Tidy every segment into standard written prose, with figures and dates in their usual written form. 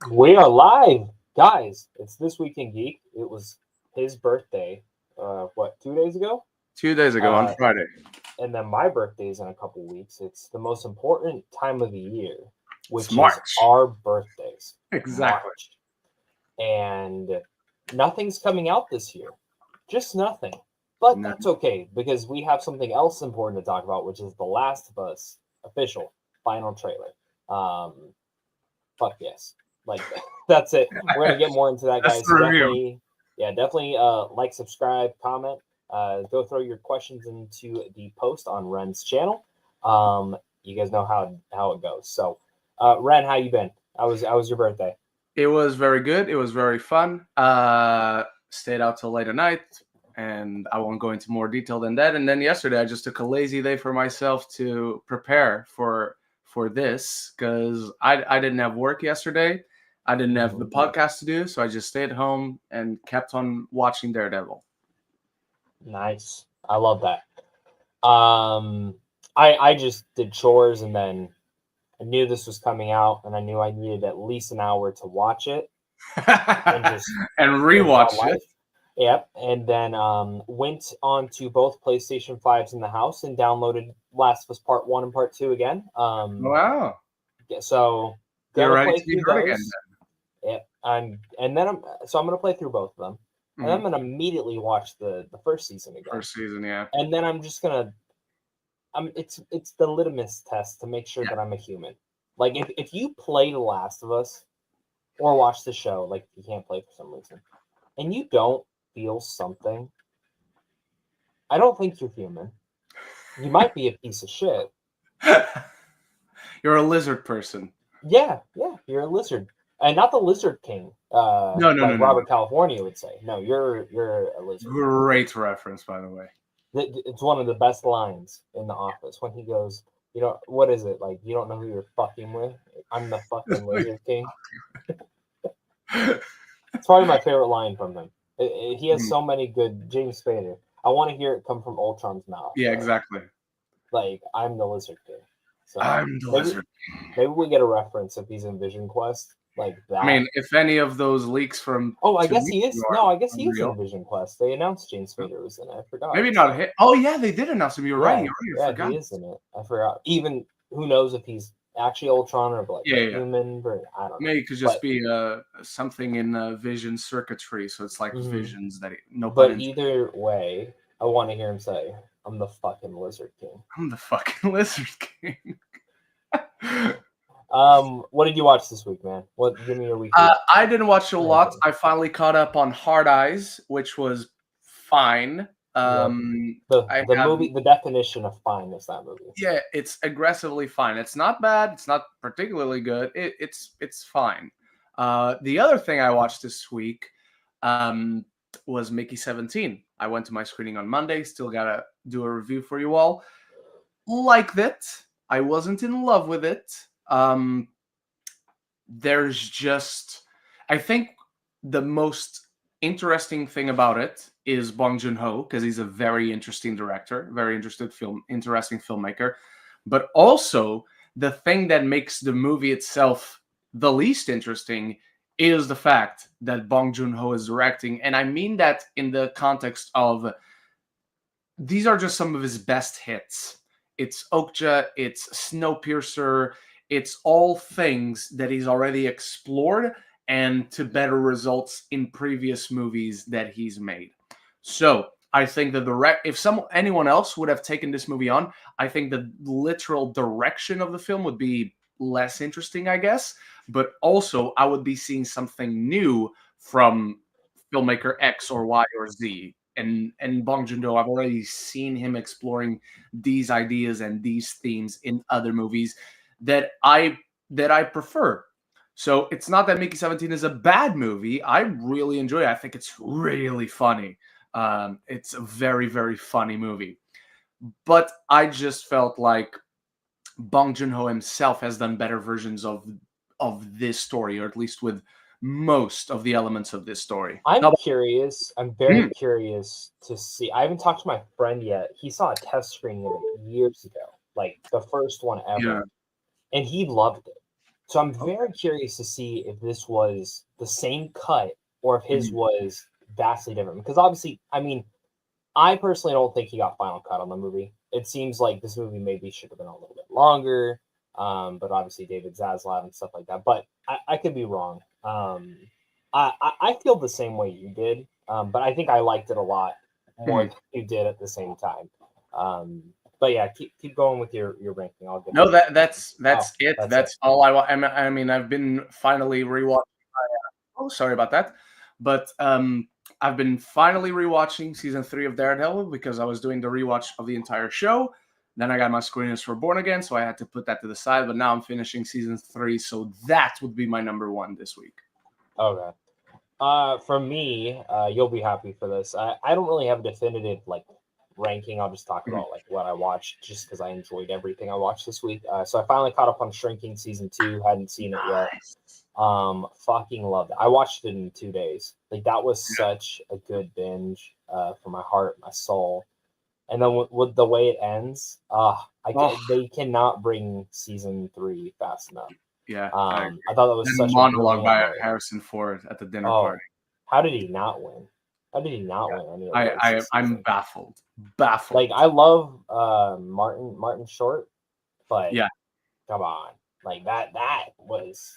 We are live, guys. It's This Week in Geek. It was his birthday, 2 days ago? 2 days ago on Uh, Friday. and then my birthday's in a couple weeks. It's the most important time of the year, It's which is March. our birthdays. Exactly. March. And nothing's coming out this year. Just nothing. But No. that's okay, because we have something else important to talk about, which is The Last of Us official final trailer. Fuck yes. Like that's it. We're gonna get more into that, That's guys. the review. Definitely like, subscribe, comment. Go throw your questions into the post on Ren's channel. You guys know how it goes. So, Ren, how you been? How was your birthday? It was very good. It was very fun. Stayed out till late at night, and I won't go into more detail than that. And then yesterday, I just took a lazy day for myself to prepare for this because I didn't have work yesterday. I didn't have the podcast to do, so I just stayed home and kept on watching Daredevil. Nice. I love that. I just did chores, and then I knew this was coming out, and I knew I needed at least an hour to watch it and just and think about rewatch it. life. Yep, and then went on to both PlayStation 5s in the house and downloaded Last of Us Part 1 and Part 2 again. Wow. So You're gonna ready play to be through hurt again those. Yep, I'm gonna play through both of them, then. and I'm gonna immediately watch the first season again. First season, yeah. And then I'm just gonna it's the litmus test to make sure that I'm a human. Like if you play The Last of Us or watch the show, like you can't play for some reason, and you don't feel something, I don't think you're human. You might be a piece of shit. You're a lizard person. Yeah, you're a lizard, and not the Lizard King. No. Robert California would say. No, you're a lizard. Great reference, by the way. It's one of the best lines in The Office when he goes, you know, what is it like? You don't know who you're fucking with. I'm the fucking Lizard King. It's probably my favorite line from him. He has so many good. James Spader. I want to hear it come from Ultron's mouth. Yeah, exactly. Like I'm the Lizard King. So I'm the lizard. maybe we get a reference if he's in Vision Quest like that. I mean, if any of those leaks from I guess he is. No, I guess he is unreal. in Vision Quest. They announced James Spader was in it. I forgot. Maybe not hit. Oh yeah, they did announce him. You're right. Yeah, I forgot. he is in it. I forgot. Even who knows if he's actually Ultron or like human? Or I don't know. Maybe it could just be something in Vision circuitry, so it's like visions that But either way, I want to hear him say, "I'm the fucking Lizard King." I'm the fucking Lizard King. What did you watch this week, man? Give me your week. I didn't watch a lot. I finally caught up on Hard Eyes, which was fine. The movie, the definition of fine is that movie. Yeah, it's aggressively fine. It's not bad. It's not particularly good. It's fine. The other thing I watched this week was Mickey 17. I went to my screening on Monday. Still gotta do a review for you all. Liked it. I wasn't in love with it. There's just, I think the most interesting thing about it is Bong Joon-ho, because he's a very interesting director, very interesting filmmaker. But also, the thing that makes the movie itself the least interesting is the fact that Bong Joon-ho is directing. And I mean that in the context of these are just some of his best hits. It's Okja, it's Snowpiercer, it's all things that he's already explored and to better results in previous movies that he's made. So I think that if anyone else would have taken this movie on, I think the literal direction of the film would be less interesting, I guess. But also, I would be seeing something new from filmmaker X or Y or Z. And Bong Joon-ho, I've already seen him exploring these ideas and these themes in other movies that I prefer. So it's not that Mickey 17 is a bad movie. I really enjoy it. I think it's really funny. It's a very, very funny movie. But I just felt like Bong Joon-ho himself has done better versions of this story, or at least with most of the elements of this story. I'm curious. I'm very curious to see. I haven't talked to my friend yet. He saw a test screening of it years ago, like the first one ever. Yeah. And he loved it. So I'm very curious to see if this was the same cut or if his was vastly different. Because obviously, I mean, I personally don't think he got final cut on the movie. It seems like this movie maybe should have been a little bit longer, but obviously David Zaslav and stuff like that. But I could be wrong. I feel the same way you did, but I think I liked it a lot more than you did at the same time. But yeah, keep going with your ranking. I'll get. No, that's it. That's all I want. I mean, I've been finally rewatching. Oh, sorry about that. But I've been finally rewatching season 3 of Daredevil because I was doing the rewatch of the entire show. Then I got my screeners for Born Again, so I had to put that to the side. But now I'm finishing season 3, so that would be my number 1 this week. Okay. For me, you'll be happy for this. I don't really have a definitive like ranking. I'll just talk about like what I watched, just because I enjoyed everything I watched this week. So I finally caught up on Shrinking season 2. Hadn't seen it yet. Fucking loved it. I watched it in 2 days. Like that was such a good binge for my heart, my soul. And then with the way it ends, they cannot bring season 3 fast enough. Yeah, I thought that was such a monologue by way. Harrison Ford at the dinner party. How did he not win? How did he not win any of I'm baffled. Like I love Martin Short, but yeah, come on, like that was.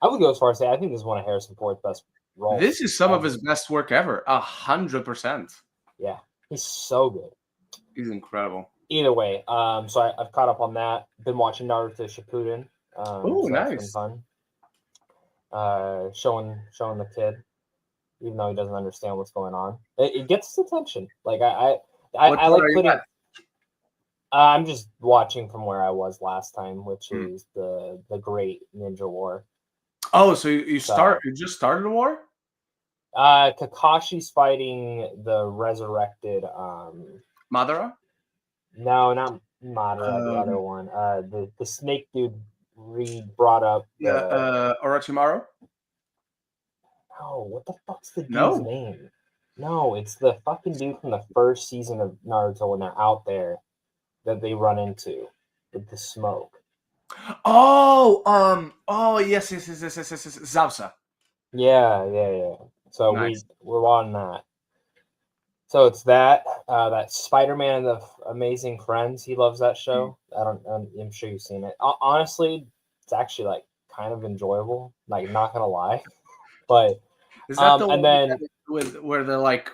I would go as far as say I think this is one of Harrison Ford's best roles. This is some of his best work ever. 100%. Yeah, he's so good. He's incredible. Either way, so I've caught up on that. Been watching Naruto Shippuden. Oh, so nice. That's been fun. Showing the kid, even though he doesn't understand what's going on, it gets his attention. Like I like putting. I'm just watching from where I was last time, which is the Great Ninja War. Oh, so you just started a war? Kakashi's fighting the resurrected Madara? No, not Madara, the other one. The snake dude brought up Orochimaru? No, what the fuck's the dude's name? No, it's the fucking dude from the first season of Naruto when they're out there that they run into with the smoke. Yes, Zabuza. Yeah. So nice. we're on that. So it's that Spider-Man and the Amazing Friends. He loves that show. I'm sure you've seen it. Honestly, it's actually like kind of enjoyable. Like not gonna lie, but is that the and one then where they're like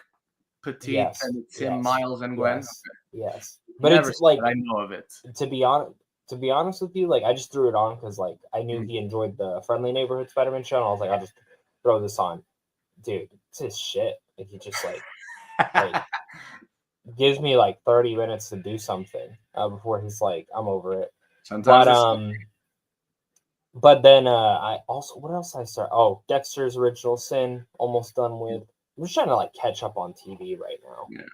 petite and it's him, Miles and Gwen? Yes. But it's like I know of it. To be honest with you, like I just threw it on because like I knew he enjoyed the Friendly Neighborhood Spider-Man show, and I was like, I'll just throw this on. Dude, it's his shit. Like he just like gives me like 30 minutes to do something before he's like, I'm over it. Sometimes but then I also what else I start? Oh, Dexter's Original Sin, almost done with. I'm just trying to like catch up on TV right now. Yeah.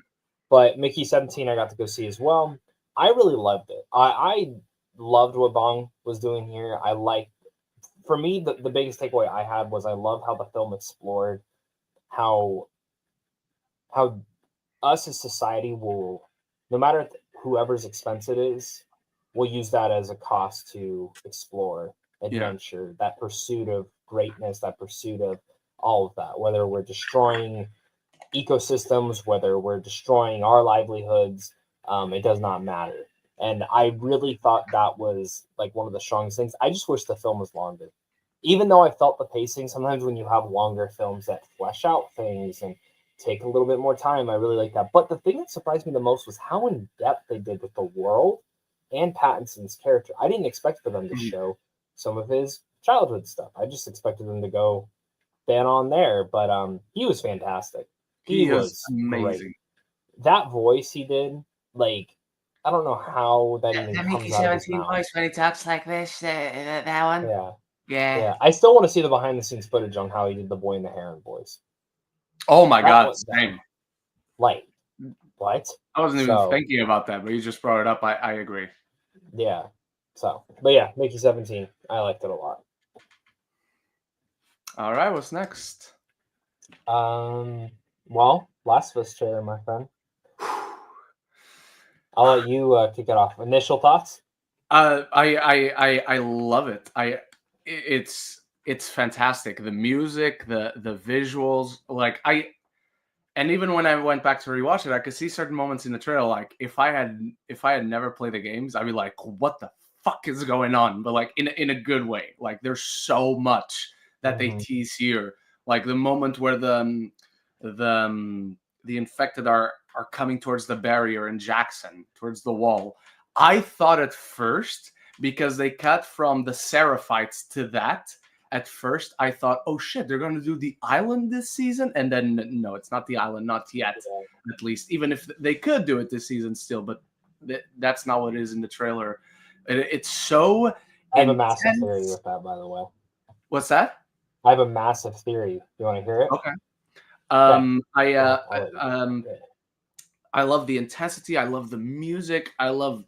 But Mickey 17 I got to go see as well. I really loved it. I loved what Bong was doing here. For me, the biggest takeaway I had was I love how the film explored how us as society will, no matter whoever's expense it is, will use that as a cost to explore adventure, that pursuit of greatness, that pursuit of all of that, whether we're destroying ecosystems, whether we're destroying our livelihoods, it does not matter. And I really thought that was like one of the strongest things. I just wish the film was longer. Even though I felt the pacing, sometimes when you have longer films that flesh out things and take a little bit more time, I really like that. But the thing that surprised me the most was how in depth they did with the world and Pattinson's character. I didn't expect for them to show some of his childhood stuff. I just expected them to go ban on there. But he was fantastic. He was amazing. Great. That voice he did, like, I don't know how that even comes out of his mouth. Voice when he talks like this, that one. Yeah. I still want to see the behind the scenes footage on how he did the Boy in the Heron voice. Oh my God, same. Like, what? I wasn't even thinking about that, but you just brought it up. I agree. Yeah. So, but yeah, Mickey 17. I liked it a lot. All right, what's next? Well, Last of Us trailer, my friend. I'll let you kick it off. Initial thoughts? I love it. it's fantastic. The music, the visuals, like and even when I went back to rewatch it, I could see certain moments in the trailer. Like if I had never played the games, I'd be like, what the fuck is going on? But like in a good way. Like there's so much that they tease here. Like the moment where the infected are coming towards the barrier in Jackson, towards the wall. I thought at first, because they cut from the Seraphites to that, at first I thought, oh shit, they're going to do the island this season. And then, no, it's not the island, not yet, at least. Even if they could do it this season still, but that's not what it is in the trailer. It's so I have a massive theory with that, by the way. What's that? I have a massive theory. You want to hear it? Okay. I love the intensity. I love the music. I love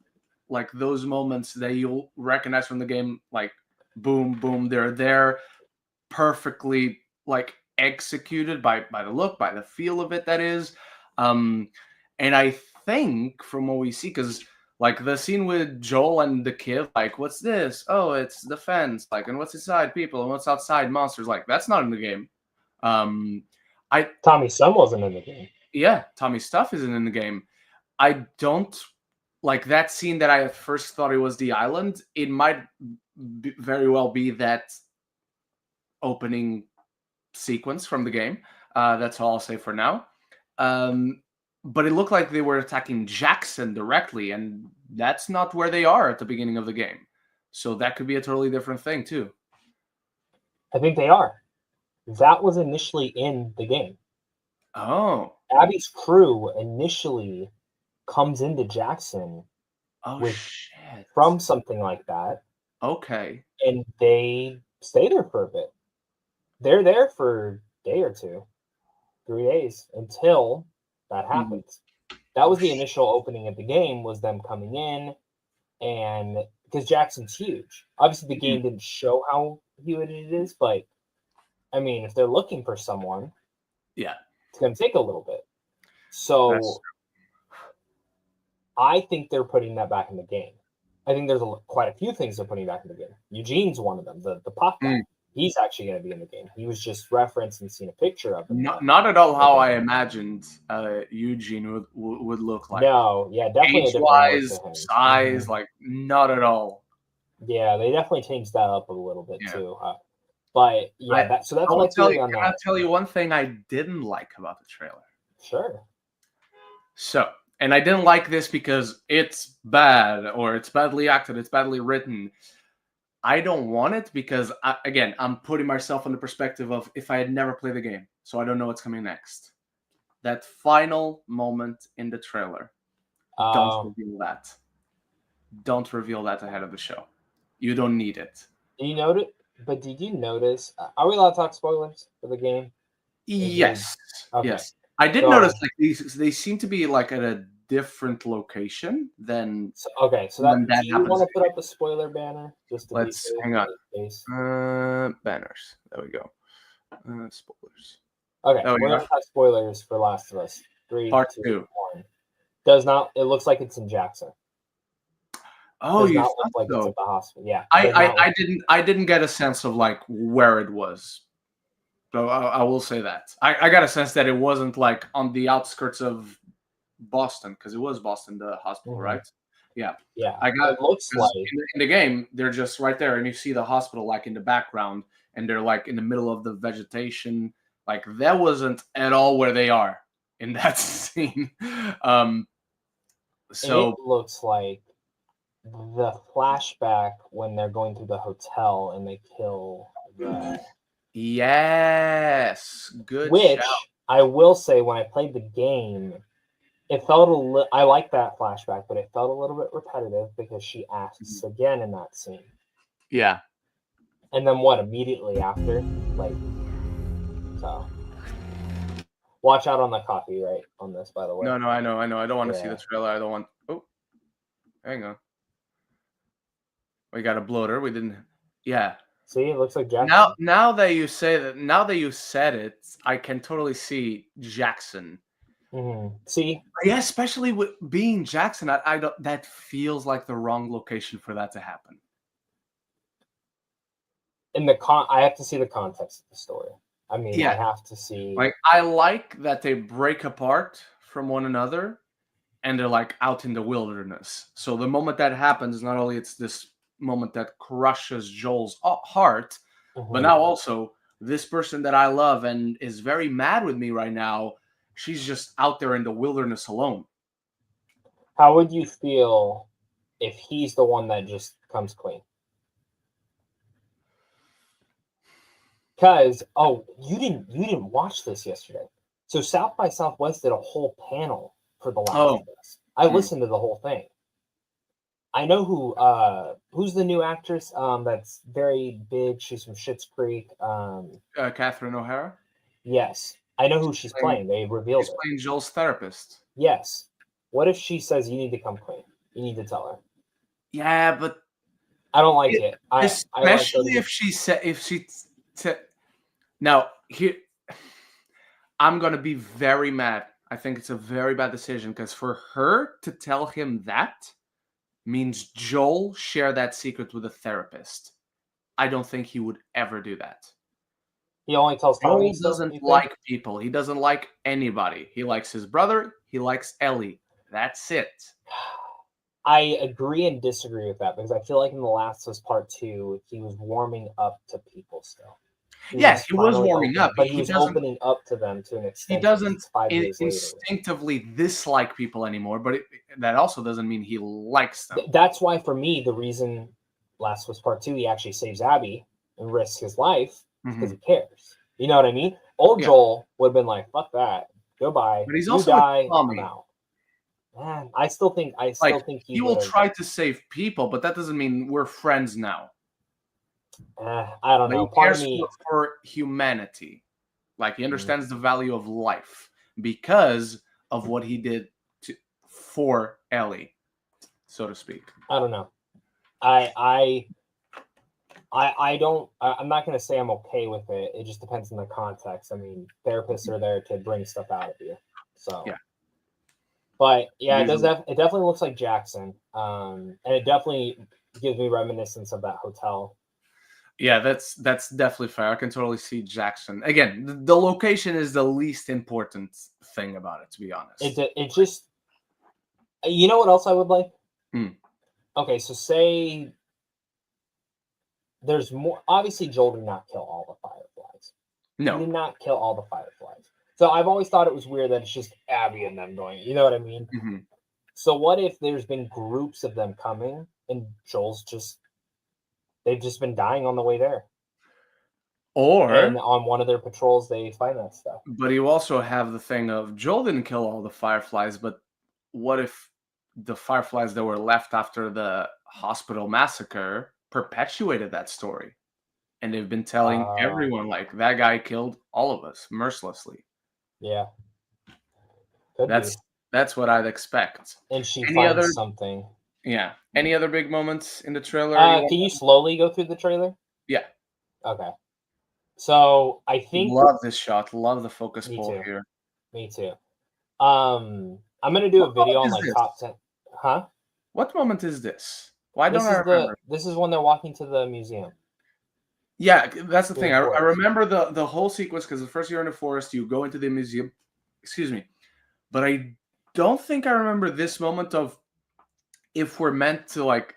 like those moments that you'll recognize from the game. Like boom, boom, they're there, perfectly like executed by the look, by the feel of it. That is, and I think from what we see, because like the scene with Joel and the kid, like what's this? Oh, it's the fence. Like, and what's inside? People, and what's outside? Monsters. Like that's not in the game. Tommy's son wasn't in the game. Yeah, Tommy's stuff isn't in the game. I don't like that scene that I at first thought it was the island. It might very well be that opening sequence from the game. That's all I'll say for now. But it looked like they were attacking Jackson directly, and that's not where they are at the beginning of the game. So that could be a totally different thing too. I think they are. That was initially in the game. Oh. Abby's crew initially comes into Jackson from something like that. Okay. And they stay there for a bit. They're there for a day or two, 3 days, until that happens. That was the initial opening of the game, was them coming in, and because Jackson's huge. Obviously, the game didn't show how huge it is, but I mean, if they're looking for someone, it's going to take a little bit. So I think they're putting that back in the game. I think there's quite a few things they're putting back in the game. Eugene's one of them, the pop guy. He's actually going to be in the game. He was just referenced and seen a picture of him. Not at all how I imagined Eugene would look like. No, yeah, definitely. Age-wise, size, like not at all. Yeah, they definitely changed that up a little bit too. But yeah, that's my theory on that. I'll tell you one thing I didn't like about the trailer. Sure. So, and I didn't like this because it's bad, or it's badly acted, it's badly written. I don't want it because, again, I'm putting myself in the perspective of if I had never played the game, so I don't know what's coming next. That final moment in the trailer, don't reveal that. Don't reveal that ahead of the show. You don't need it. You notice? But did you notice? Are we allowed to talk spoilers for the game? Yes. Okay. Yes. I did notice like they seem to be like at a different location than. So do you want to put up a spoiler banner? Just to let's hang on. Banners. There we go. Spoilers. Okay, we're gonna have spoilers for Last of Us 3, Part 2, 1. Does not. It looks like it's in Jackson. Oh, you thought like so? It's at the hospital. Yeah. I didn't get a sense of like where it was. So I will say that. I got a sense that it wasn't like on the outskirts of Boston, because it was Boston, the hospital, right? Yeah. Yeah. It looks like in the game, they're just right there, and you see the hospital like in the background, and they're like in the middle of the vegetation. Like that wasn't at all where they are in that scene. So it looks like the flashback when they're going to the hotel and they kill the. Yes, good. Which I will say, when I played the game, it felt a little. I like that flashback, but it felt a little bit repetitive because she asks again in that scene. Yeah. And then what? Immediately after, like, so. Watch out on the copyright on this, by the way. No, I know. I don't want to see the trailer. I don't want. Oh, hang on. We got a bloater. We didn't. Yeah. See, it looks like Jackson. Now that you said it, I can totally see Jackson. Mm-hmm. See, yeah, especially with being Jackson, I don't. That feels like the wrong location for that to happen. in I have to see the context of the story. I mean, I have to see. Like, I like that they break apart from one another, and they're like out in the wilderness. So the moment that happens, not only it's this moment that crushes Joel's heart, but now also this person that I love and is very mad with me right now, she's just out there in the wilderness alone. How would you feel if he's the one that just comes clean? Because you didn't watch this yesterday. So South by Southwest did a whole panel for The Last of Us. I listened to the whole thing. I know who's the new actress that's very big. She's from Schitt's Creek. Catherine O'Hara? Yes. I know who she's playing. They revealed She's playing Joel's therapist. Yes. What if she says you need to come clean? You need to tell her. Yeah, but I don't like it. Especially if she said now here I'm gonna be very mad. I think it's a very bad decision because for her to tell him that means Joel share that secret with a therapist. I don't think he would ever do that. He only tells Joel doesn't like people. He doesn't like anybody. He likes his brother. He likes Ellie. That's it. I agree and disagree with that because I feel like in The Last of Us Part 2, he was warming up to people still. He was warming up, but he was opening up to them to an extent. He doesn't instinctively dislike people anymore, but that also doesn't mean he likes them. That's why, for me, the reason Last of Us Part 2, he actually saves Abby and risks his life because he cares. You know what I mean? Joel would have been like, "Fuck that, goodbye." But he's also I'm out. Man, I still think he will try to save people, but that doesn't mean we're friends now. I don't know. He cares for humanity. Like, he understands the value of life because of what he did for Ellie, so to speak. I don't know. I'm not going to say I'm okay with it. It just depends on the context. I mean, therapists are there to bring stuff out of you. So, but yeah, it definitely looks like Jackson. And it definitely gives me reminiscence of that hotel. Yeah, that's definitely fair. I can totally see Jackson. Again, the location is the least important thing about it, to be honest. It just, you know what else I would like? Okay, so say there's more. Obviously, Joel did not kill all the Fireflies. No. He did not kill all the Fireflies. So I've always thought it was weird that it's just Abby and them going, you know what I mean? Mm-hmm. So what if there's been groups of them coming and they've just been dying on the way there? And on one of their patrols, they find that stuff. But you also have the thing of Joel didn't kill all the Fireflies, but what if the Fireflies that were left after the hospital massacre perpetuated that story? And they've been telling everyone, like, that guy killed all of us mercilessly. Yeah. That's what I'd expect. And she finds something. Yeah. Any other big moments in the trailer? Can you slowly go through the trailer? Yeah. Okay. So I think love this shot. Love the focus pull here. Me too. I'm gonna do a video on like top 10. Huh? What moment is this? Why don't I remember? This is when they're walking to the museum. Yeah, that's the thing. I remember the whole sequence because the first you're in the forest, you go into the museum. Excuse me, but I don't think I remember this moment of if we're meant to like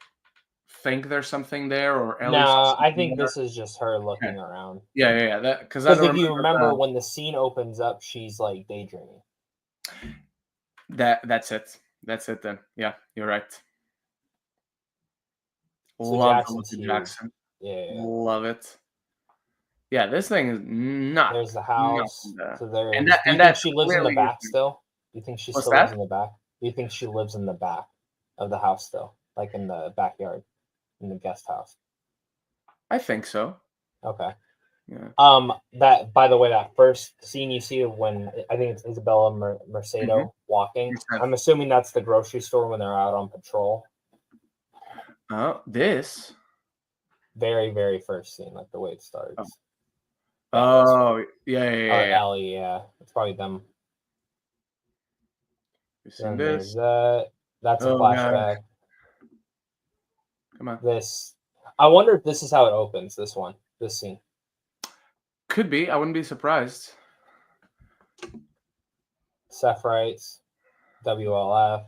think there's something there or no. I think this is just her looking around. Yeah. Because if you remember when the scene opens up, she's like daydreaming. That's it. That's it then. Yeah, you're right. So love Jackson. Yeah. Love it. Yeah, this thing is not. There's the house. So there. And do you think she lives in the back different. still? Do you think she still lives in the back? Do you think she lives in the back of the house still, like in the backyard, in the guest house? I think so. Okay. Yeah. That, by the way, that first scene you see when I think it's Isabella Mercado walking. I'm assuming that's the grocery store when they're out on patrol. This very, very first scene, like the way it starts. Yeah. Ellie, yeah, it's probably them. You seen this? That's a flashback. God. Come on. I wonder if this is how it opens. This one. this scene. Could be. I wouldn't be surprised. Sephiroths, WLF.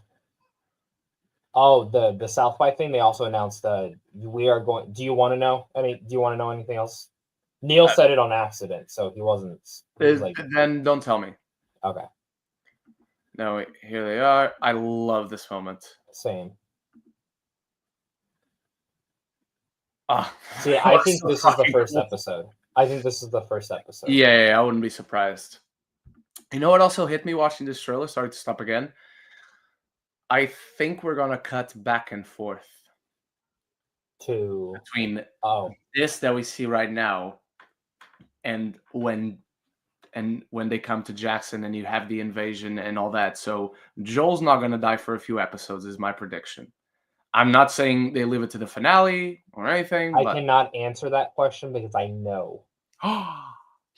Oh, the South by thing. They also announced we are going. Do you want to know Do you want to know anything else? Neil said it on accident, so he wasn't. He was like, then don't tell me. Okay. No, wait, here they are. I love this moment. Same. See, I think this is the first episode. I think this is the first episode. Yeah, I wouldn't be surprised. You know what also hit me watching this trailer? Sorry to stop again. I think we're gonna cut back and forth between this that we see right now and when they come to Jackson and you have the invasion and all that. So Joel's not gonna die for a few episodes, is my prediction. I'm not saying they leave it to the finale or anything. I cannot answer that question because I know. Oh,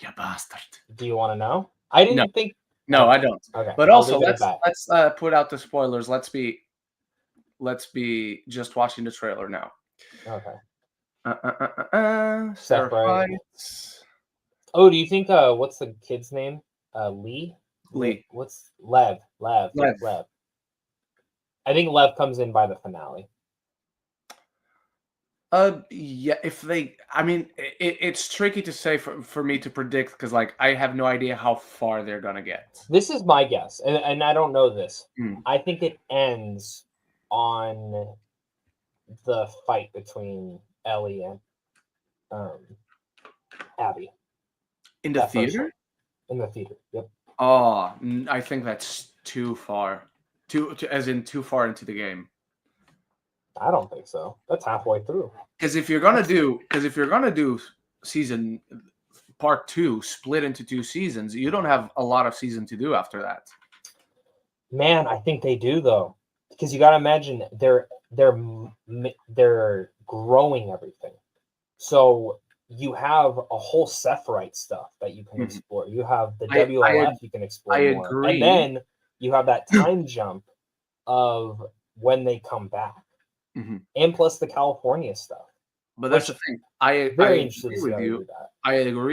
you bastard! Do you want to know? I didn't think. No, I don't. Okay. But also, let's put out the spoilers. Let's be just watching the trailer now. Okay. Sephiroths. Oh, do you think what's the kid's name? Lee? What's Lev? Lev. I think Lev comes in by the finale. Yeah, it's tricky to say for me to predict because like I have no idea how far they're gonna get. This is my guess, and I don't know this. I think it ends on the fight between Ellie and Abby. In the theater? In the theater, yep. Oh, I think that's too far. Too far into the game. I don't think so. That's halfway through. Because if you're gonna do season part 2 split into 2 seasons, you don't have a lot of season to do after that. Man, I think they do though, because you got to imagine they're growing everything. So you have a whole Sephiroth stuff that you can explore. You have the WLF you can explore more, agree. And then you have that time jump of when they come back. And plus the California stuff. But that's the thing. I agree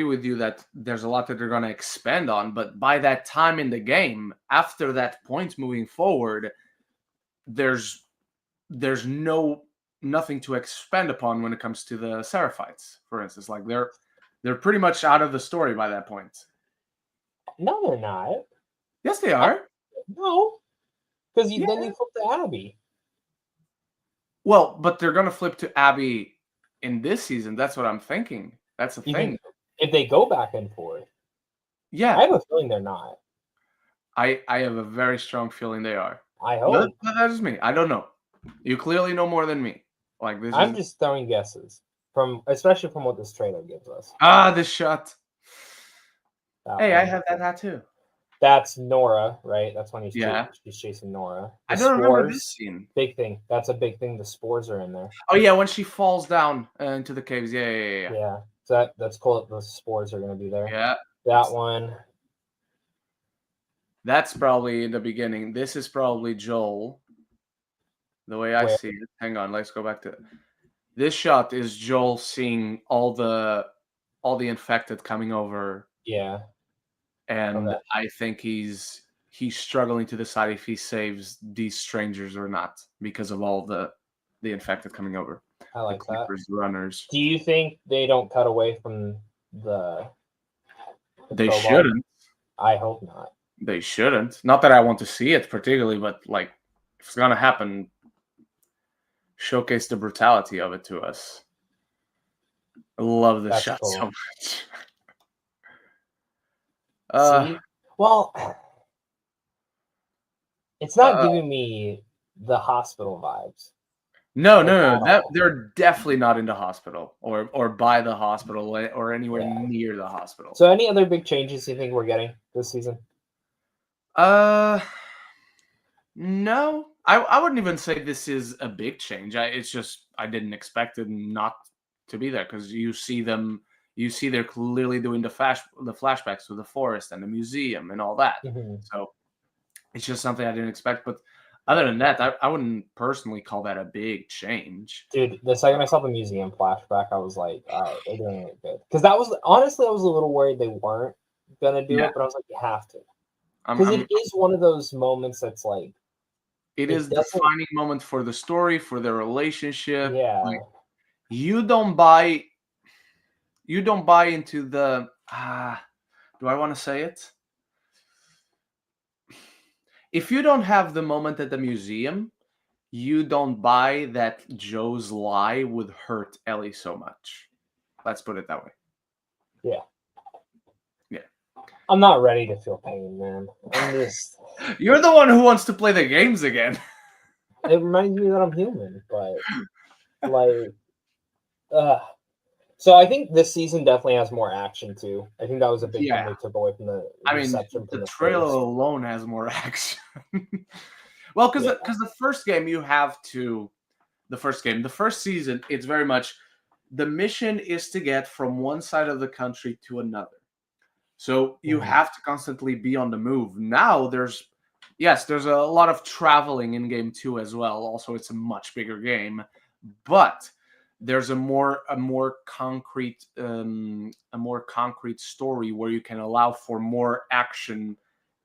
with you that there's a lot that they're going to expand on. But by that time in the game, after that point moving forward, there's nothing to expand upon when it comes to the Seraphites, for instance. Like they're pretty much out of the story by that point. No, they're not. Yes, they are. No, because then you flip to Abby. Well, but they're going to flip to Abby in this season. That's what I'm thinking. That's the thing. If they go back and forth. Yeah. I have a feeling they're not. I have a very strong feeling they are. I hope. That is me. I don't know. You clearly know more than me. Like this. I'm just throwing guesses especially from what this trailer gives us. This shot. Hey, I have that tattoo. That's Nora, right? That's when she's chasing Nora. I don't remember this scene. Big thing. That's a big thing. The spores are in there. Oh yeah, when she falls down into the caves. Yeah. Yeah. So that's cool. The spores are going to be there. Yeah. That one. That's probably in the beginning. This is probably Joel. The way I see it. Hang on. Let's go back to this shot. Is Joel seeing all the infected coming over? Yeah. And I think he's struggling to decide if he saves these strangers or not because of all the infected coming over. I like that. Runners. Do you think they don't cut away from the they shouldn't. I hope not. They shouldn't. Not that I want to see it particularly, but like if it's gonna happen, showcase the brutality of it to us. I love this shot so much. See? Well, it's not giving me the hospital vibes. No. They're definitely not in the hospital or by the hospital or anywhere near the hospital. So, any other big changes you think we're getting this season? No. I wouldn't even say this is a big change. It's just I didn't expect it not to be there because you see them. You see they're clearly doing the flashbacks to the forest and the museum and all that. So it's just something I didn't expect. But Other than that, I wouldn't personally call that a big change. Dude, the second I saw the museum flashback, I was like, all right, they're doing it good. Because that was, honestly, I was a little worried they weren't going to do it, but I was like, you have to. Because it is one of those moments that's like, it is the defining moment for the story, for their relationship. Yeah. Like, you don't buy into the, do I want to say it? If you don't have the moment at the museum, you don't buy that Joe's lie would hurt Ellie so much. Let's put it that way. Yeah. Yeah. I'm not ready to feel pain, man. I'm just... You're the one who wants to play the games again. It reminds me that I'm human, but like... So I think this season definitely has more action too. I think that was a big thing they took away from the reception from the trailer alone has more action. Well, because the first game you have to, the first season, it's very much the mission is to get from one side of the country to another. So you have to constantly be on the move. Now there's a lot of traveling in game 2 as well. Also, it's a much bigger game, but there's a more concrete story where you can allow for more action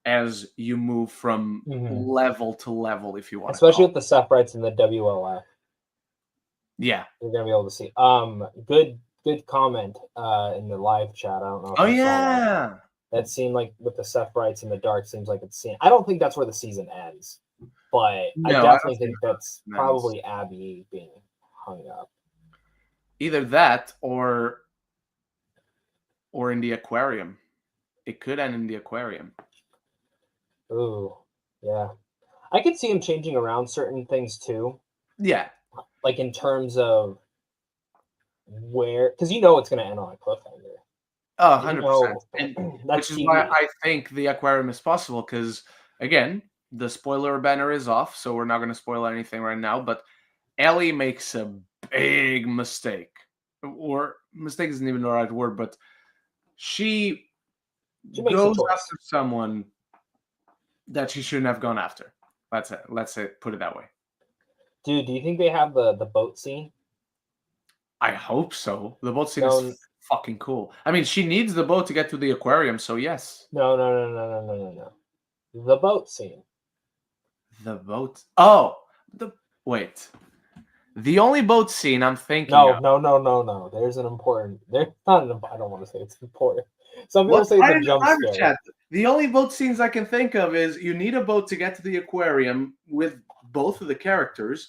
as you move from level to level, if you want. Especially with the Sephiroths and the WLF. Yeah, you're gonna be able to see. Good comment in the live chat. I don't know. Oh yeah, that seemed like with the Sephiroths in the dark seems like it's seen. I don't think that's where the season ends, but I definitely think that's probably Abby being hung up. Either that or in the aquarium. It could end in the aquarium. Ooh, yeah. I could see him changing around certain things too. Yeah. Like in terms of where, because it's going to end on a cliffhanger. Oh, 100%. And which is why I think the aquarium is possible, because, again, the spoiler banner is off, so we're not going to spoil anything right now, but Ellie makes a big mistake. Or mistake isn't even the right word, but she goes after someone that she shouldn't have gone after. Let's put it that way. Dude, do you think they have the boat scene? I hope so. The boat scene is fucking cool. I mean, she needs the boat to get to the aquarium, so yes. No. The boat scene. The boat. Oh, wait. The only boat scene I'm thinking. No. There's an important. There's not. I don't want to say it's important. Some people say it's a jump scare. The only boat scenes I can think of is you need a boat to get to the aquarium with both of the characters,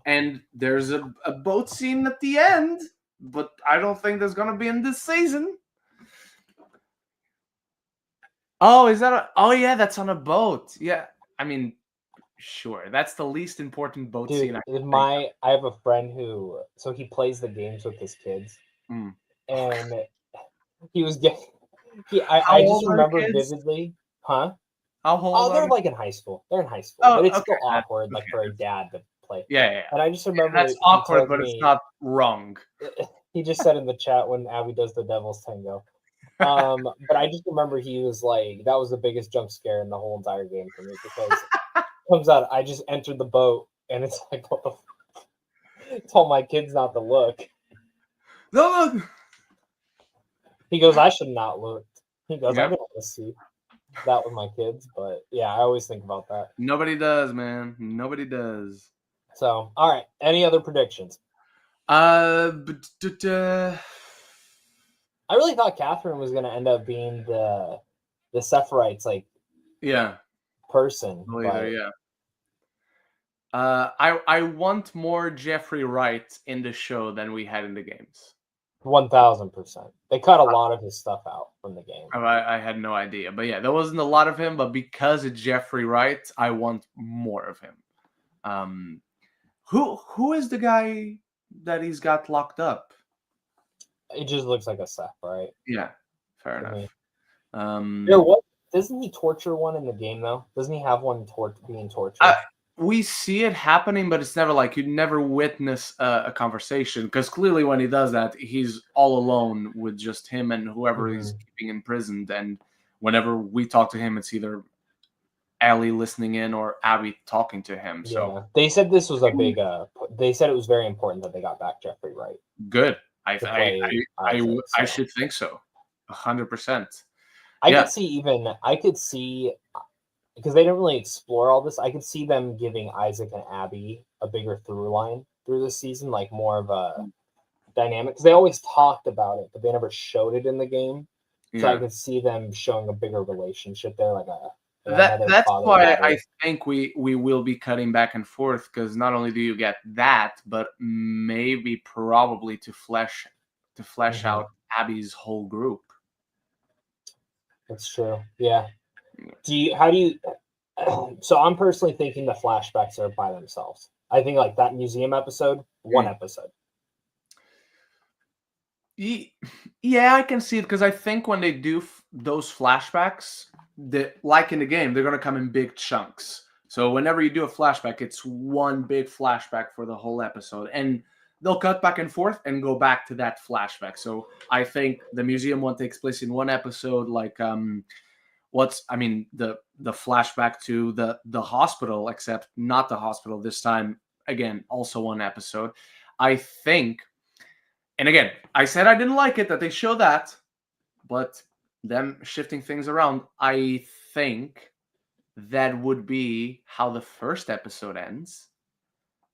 and there's a boat scene at the end, but I don't think there's gonna be in this season. Oh, is that oh yeah, that's on a boat. Yeah, I mean, sure, that's the least important boat scene. I have a friend who he plays the games with his kids, and he was getting. I just remember vividly, huh? How old they're like in high school. They're in high school, but it's still awkward, like for a dad to play. Yeah. And I just remember that's awkward, but it's not wrong. He just said in the chat when Abby does the Devil's Tango. But I just remember he was like, that was the biggest jump scare in the whole entire game for me, because it comes out, I just entered the boat, and it's like, what the f-? Told my kids not to look. No, look. He goes, I should not look. He goes, I don't want to see that with my kids, but yeah, I always think about that. Nobody does, man. Nobody does. So, all right. Any other predictions? I really thought Catherine was going to end up being the Sephiroth's person. Yeah. I want more Jeffrey Wright in the show than we had in the games. 1000%. They cut a lot of his stuff out from the game. I had no idea, but yeah, there wasn't a lot of him. But because it's Jeffrey Wright, I want more of him. Who is the guy that he's got locked up? It just looks like a Seth, right? Yeah, fair enough. Doesn't he torture one in the game though? Doesn't he have one being tortured? We see it happening, but it's never like you never witness a conversation, because clearly when he does that, he's all alone with just him and whoever he's keeping imprisoned. And whenever we talk to him, it's either Ellie listening in or Abby talking to him. So they said this was a big. They said it was very important that they got back Jeffrey Wright. good. I should think so. 100%. I could see because they didn't really explore all this. I could see them giving Isaac and Abby a bigger through line through this season, like more of a dynamic. Because they always talked about it, but they never showed it in the game. So I could see them showing a bigger relationship there, like that's why I think we will be cutting back and forth, because not only do you get that, but maybe probably to flesh out Abby's whole group. That's true. Yeah. So I'm personally thinking the flashbacks are by themselves. I think like that museum episode, one episode. Yeah, I can see it, because I think when they do those flashbacks, like in the game, they're going to come in big chunks. So whenever you do a flashback, it's one big flashback for the whole episode. And they'll cut back and forth and go back to that flashback. So I think the museum one takes place in one episode, like the flashback to the hospital, except not the hospital this time. Again, also one episode. I think, and again, I said I didn't like it that they show that, but them shifting things around, I think that would be how the first episode ends.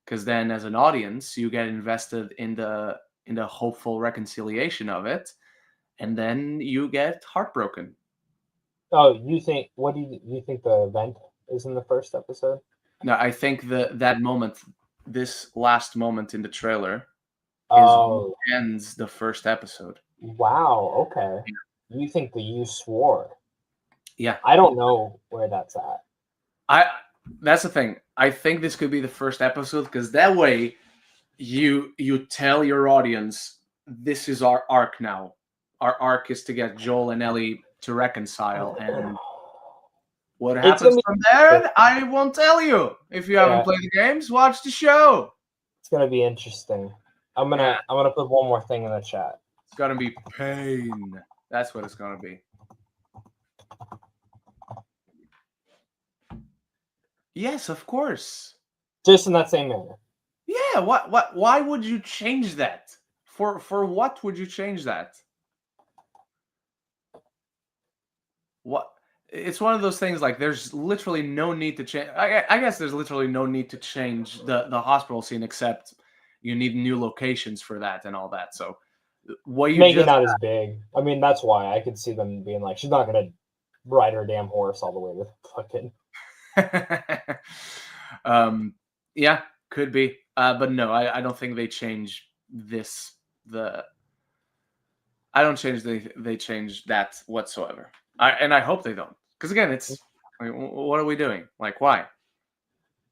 Because then, as an audience, you get invested in the hopeful reconciliation of it, and then you get heartbroken. Oh, you think? What do you think the event is in the first episode? No, I think that moment, this last moment in the trailer, ends the first episode. Wow. Okay. Yeah. You think you swore? Yeah. I don't know where that's at. That's the thing. I think this could be the first episode, because that way you tell your audience, this is our arc now. Our arc is to get Joel and Ellie to reconcile, and what happens from there, I won't tell you. If you haven't played the games, watch the show. It's gonna be interesting. I'm gonna put one more thing in the chat. It's gonna be pain. That's what it's gonna be. Yes, of course. Just in that same manner. Yeah. What? Why would you change that? For what would you change that? What? It's one of those things, like, there's literally no need to change. I guess there's literally no need to change the hospital scene, except you need new locations for that and all that. So what you make it not as big. I mean, that's why I could see them being like, she's not gonna ride her damn horse all the way to fucking. Yeah, could be. But no, I don't think they change this. I don't change they change that whatsoever. And I hope they don't. Because again, it's like, what are we doing? Like, why?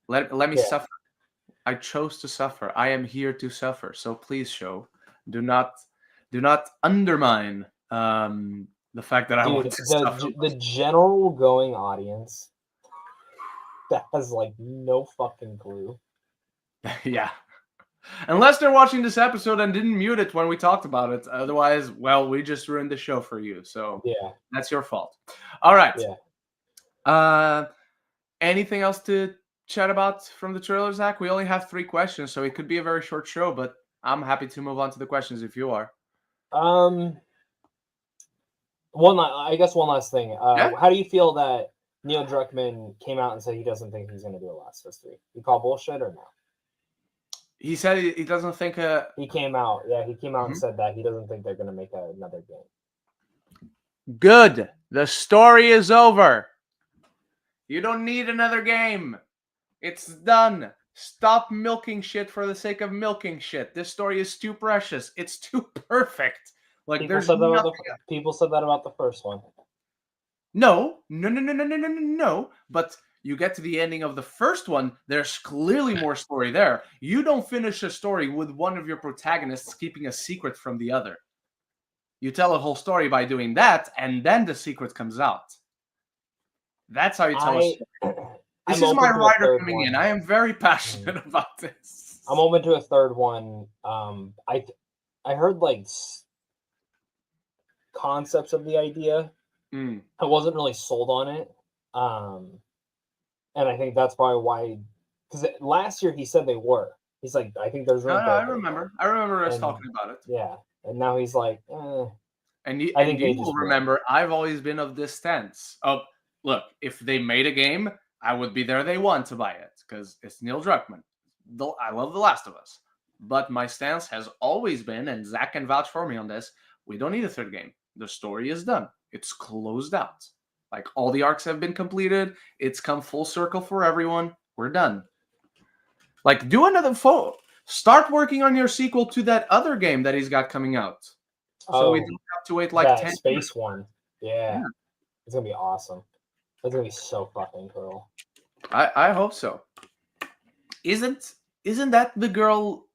Let me suffer. I chose to suffer. I am here to suffer. So please, show, do not undermine the fact that I want to suffer. The general going audience that has like no fucking clue. Yeah. Unless they're watching this episode and didn't mute it when we talked about it. Otherwise, well, we just ruined the show for you. So yeah, that's your fault. All right. Yeah. Anything else to chat about from the trailer, Zach? We only have 3 questions, so it could be a very short show, but I'm happy to move on to the questions if you are. I guess one last thing. How do you feel that Neil Druckmann came out and said he doesn't think he's going to do a Last of Us 3? You call bullshit or no? He said he doesn't think. He came out. Yeah, he came out and said that he doesn't think they're going to make another game. Good. The story is over. You don't need another game. It's done. Stop milking shit for the sake of milking shit. This story is too precious. It's too perfect. Like, people said that about the first one. No. But you get to the ending of the first one, there's clearly more story there. You don't finish a story with one of your protagonists keeping a secret from the other. You tell a whole story by doing that, and then the secret comes out. That's how you tell a story. This is my writer coming in. I am very passionate about this. I'm open to a third one. I heard like concepts of the idea. I wasn't really sold on it. And I think that's probably why, because last year he said they were. He's like, I think there's room for I remember. I remember us talking about it. Yeah, and now he's like, And I think you will remember, I've always been of this stance of, look, if they made a game, I would be there day one to buy it because it's Neil Druckmann. I love The Last of Us. But my stance has always been, and Zach can vouch for me on this, we don't need a third game. The story is done. It's closed out. Like, all the arcs have been completed. It's come full circle for everyone. We're done. Like, do another start working on your sequel to that other game that he's got coming out. So we don't have to wait like that 10 space years. one. Yeah. It's gonna be awesome. It's gonna be so fucking cool. I hope so. Isn't that the girl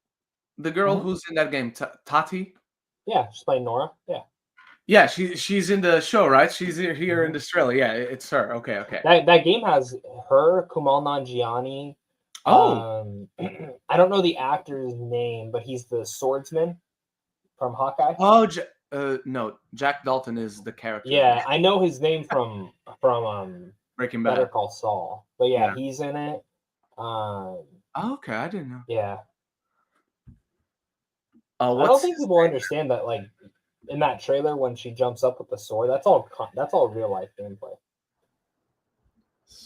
who's in that game, Tati? Yeah, she's playing Nora. Yeah. Yeah, she's in the show, right? She's here in Australia. Yeah, it's her. Okay. That game has her, Kumail Nanjiani. Oh. I don't know the actor's name, but he's the swordsman from Hawkeye. Oh, no, Jack Dalton is the character. Yeah, I know his name from Breaking Bad. Better Call Saul. But yeah, he's in it. Okay, I didn't know. Yeah. I don't think people understand that, like, in that trailer when she jumps up with the sword, that's all real life gameplay.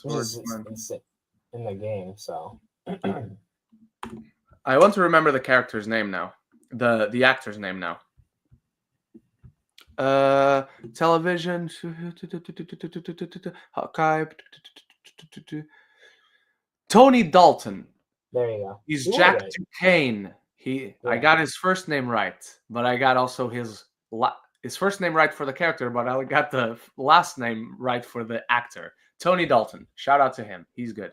Which is insane in the game, so I want to remember the character's name now. The actor's name now. Television. Hawkeye. Tony Dalton. There you go. He's Jack Duquesne. I got his first name right, but I got also his first name right for the character, but I got the last name right for the actor. Tony Dalton. Shout out to him. He's good.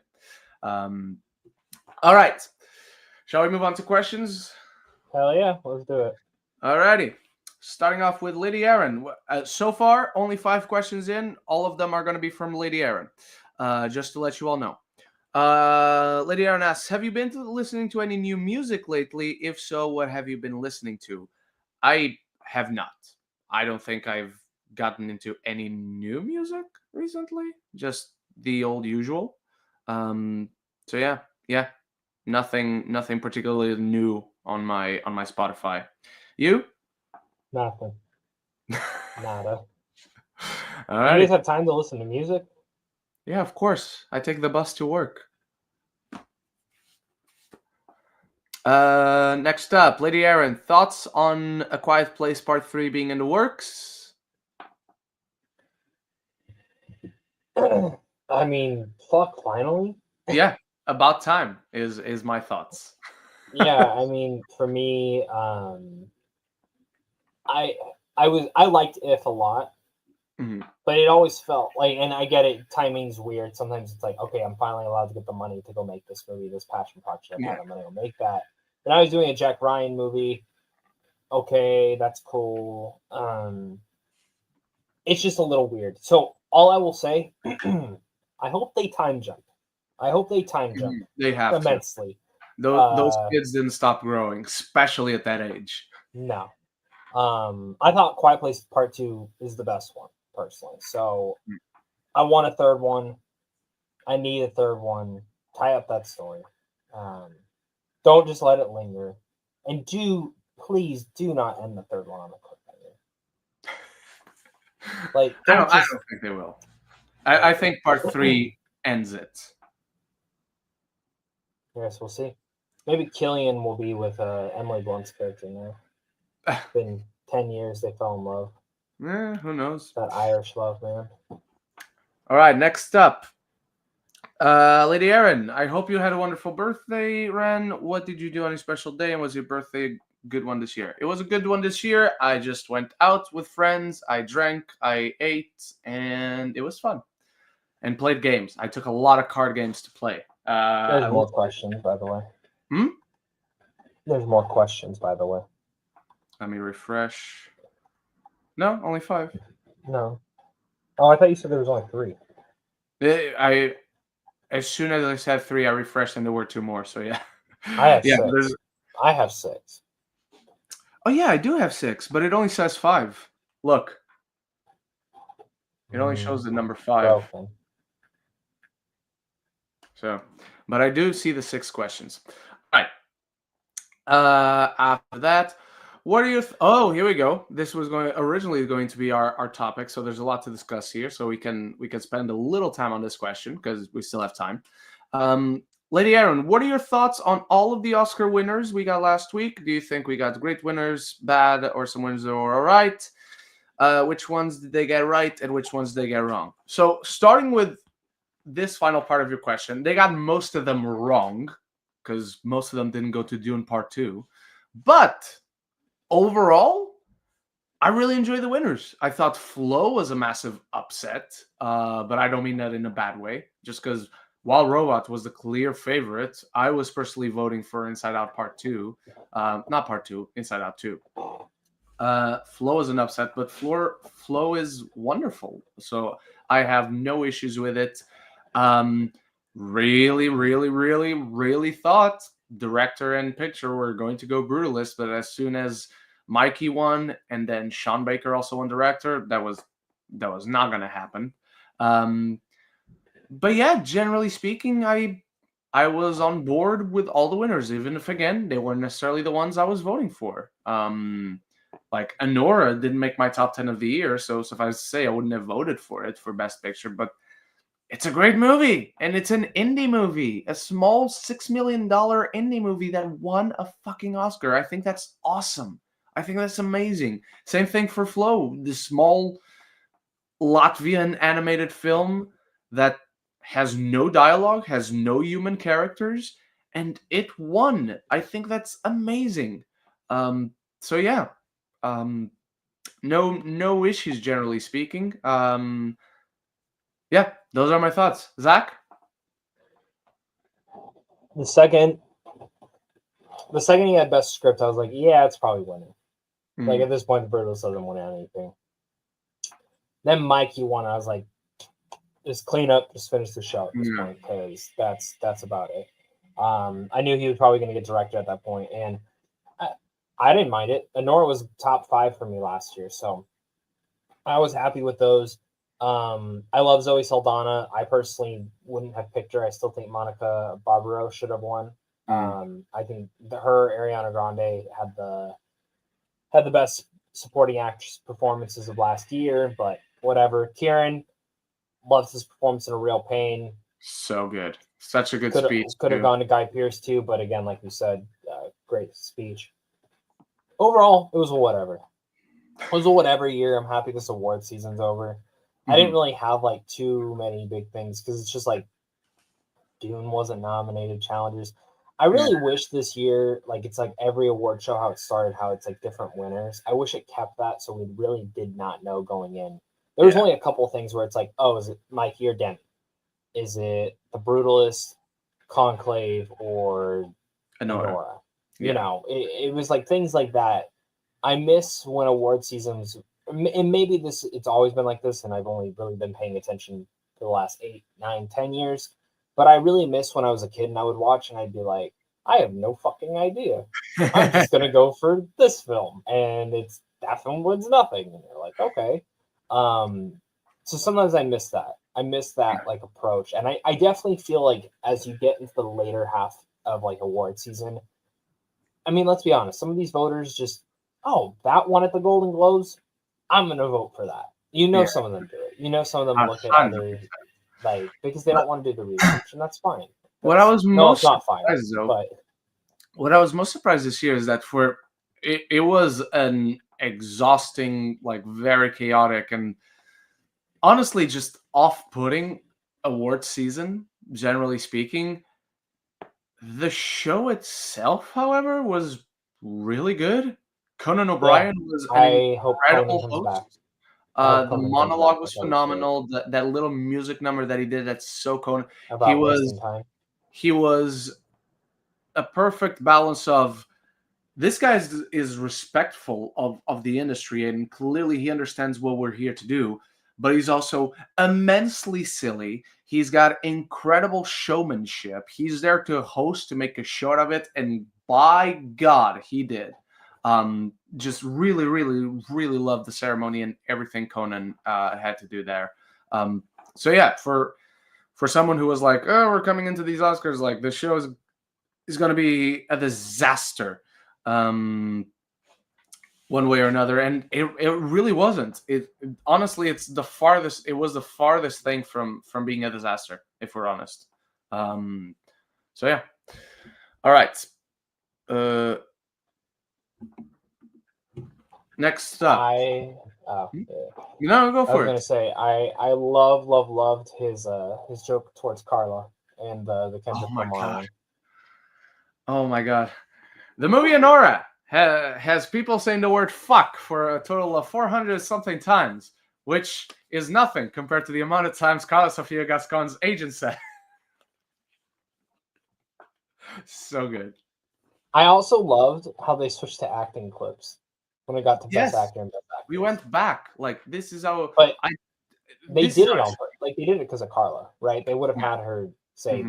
All right. Shall we move on to questions? Hell yeah, let's do it. Alrighty. Starting off with Lady Aaron. So far, only 5 questions in. All of them are going to be from Lady Aaron. Just to let you all know. Lady Aaron asks, have you been listening to any new music lately? If so, what have you been listening to? I have not. I don't think I've gotten into any new music recently. Just the old usual. So yeah. Nothing particularly new on my Spotify. You? Nothing. Nada. All right. You guys have time to listen to music? Yeah, of course. I take the bus to work. Next up, Lady Aaron, thoughts on A Quiet Place Part 3 being in the works? I mean, fuck, finally. Yeah, about time is my thoughts. Yeah, I mean, for me, I liked If a lot, but it always felt like, and I get it, timing's weird. Sometimes it's like, okay, I'm finally allowed to get the money to go make this movie, this passion project. I'm gonna go make that. And I was doing a Jack Ryan movie. Okay, that's cool. It's just a little weird. So all I will say, I hope they time jump. They have immensely. Those kids didn't stop growing, especially at that age. No. I thought Quiet Place Part 2 is the best one, personally. So I want a third one. I need a third one. Tie up that story. Don't just let it linger. And please do not end the third one on a cliffhanger. Like, I don't think they will. I think Part 3 ends it. Yes, we'll see. Maybe Killian will be with Emily Blunt's character now. It's been 10 years they fell in love. Who knows? That Irish love, man. All right, next up. Lady Aaron, I hope you had a wonderful birthday, Ren. What did you do on a special day, and was your birthday a good one this year? It was a good one this year. I just went out with friends. I drank, I ate, and it was fun. And played games. I took a lot of card games to play. There's more questions, by the way. There's more questions, by the way. Let me refresh. No, only 5. No. Oh, I thought you said there was only 3. As soon as I said 3, I refreshed and there were 2 more. So yeah. I have 6. I have 6. Oh yeah, I do have 6, but it only says 5. Look. It only shows the number 5. Broken. So, but I do see the 6 questions. All right. After that, what are your? Oh, here we go. This was originally going to be our topic, so there's a lot to discuss here. So we can spend a little time on this question because we still have time. Lady Aaron, what are your thoughts on all of the Oscar winners we got last week? Do you think we got great winners, bad, or some winners that were all right? Which ones did they get right, and which ones did they get wrong? So starting with this final part of your question, they got most of them wrong because most of them didn't go to Dune Part 2. But overall, I really enjoy the winners. I thought Flow was a massive upset, but I don't mean that in a bad way. Just because while Robot was the clear favorite, I was personally voting for Inside Out Part 2. Not Part 2, Inside Out 2. Flow is an upset, but Flow is wonderful. So I have no issues with it. Really thought director and picture were going to go brutalist, but as soon as Mikey won and then Sean Baker also won director, that was not going to happen. But yeah, generally speaking, I was on board with all the winners, even if again they weren't necessarily the ones I was voting for. Like Anora didn't make my top 10 of the year, so suffice to say I wouldn't have voted for it for Best Picture, but it's a great movie, and it's an indie movie, a small $6 million indie movie that won a fucking Oscar. I think that's awesome. I think that's amazing. Same thing for Flow, the small Latvian animated film that has no dialogue, has no human characters, and it won. I think that's amazing. So yeah, no issues generally speaking. Yeah, those are my thoughts. Zach? The second he had best script, I was like, yeah, it's probably winning. Like at this point, the Brutalist doesn't win anything. Then Mikey won. I was like, just clean up, just finish the show at this point, because that's about it. I knew he was probably going to get director at that point, and I didn't mind it. Anora was top 5 for me last year, so I was happy with those. I love Zoe Saldana. I personally wouldn't have picked her. I still think Monica Barbaro should have won. I think her Ariana Grande had the best supporting actress performances of last year, but whatever. Kieran loves his performance in A Real Pain. So good. Such a good speech. Could have gone to Guy Pearce too, but again, like we said, great speech. Overall, it was a whatever. It was a whatever year. I'm happy this award season's over. I didn't really have like too many big things because it's just like Dune wasn't nominated, challengers. I really wish this year, like it's like every award show, how it started, how it's like different winners. I wish it kept that so we really did not know going in. There was only a couple of things where it's like, oh, is it Mikey or Demi? Is it The Brutalist, Conclave, or Anora? You know, it was like things like that. I miss when award seasons, and maybe it's always been like this, and I've only really been paying attention for the last 8, 9, 10 years. But I really miss when I was a kid and I would watch and I'd be like, I have no fucking idea. I'm just gonna go for this film, and that film wins nothing. And you're like, okay. So sometimes I miss that. I miss that like approach, and I definitely feel like as you get into the later half of like award season, I mean, let's be honest. Some of these voters just, oh, that one at the Golden Globes, I'm gonna vote for that. You know, some of them do it. You know, some of them look at other. Like, because they don't want to do the research, and that's fine. What I was most not fine, but what I was most surprised this year is that it was an exhausting, like very chaotic and honestly just off-putting award season, generally speaking. The show itself, however, was really good. Conan O'Brien was an incredible host. The monologue was phenomenal. That little music number that he did, that's so Conan. He was a perfect balance of this guy is respectful of the industry, and clearly he understands what we're here to do, but he's also immensely silly. He's got incredible showmanship. He's there to host, to make a show out of it, and by God, he did. Just really loved the ceremony and everything Conan had to do there. So yeah, for for someone who was like, "Oh, we're coming into these Oscars, like the show is going to be a disaster, one way or another," and it really wasn't. Honestly, it was the farthest thing from being a disaster, if we're honest. So yeah. All right. Next up. Go for I was gonna say I loved his joke towards Carla and the Kendrick Lamar one. Oh my god. The movie Anora has people saying the word fuck for a total of 400 something times, which is nothing compared to the amount of times Carla Sofia Gascon's agent said. So good. I also loved how they switched to acting clips when we got to Best Actor and Best Actress. We went back. Like, this is how... But they did it on purpose. Like, they did it because of Carla, right? They would have had her say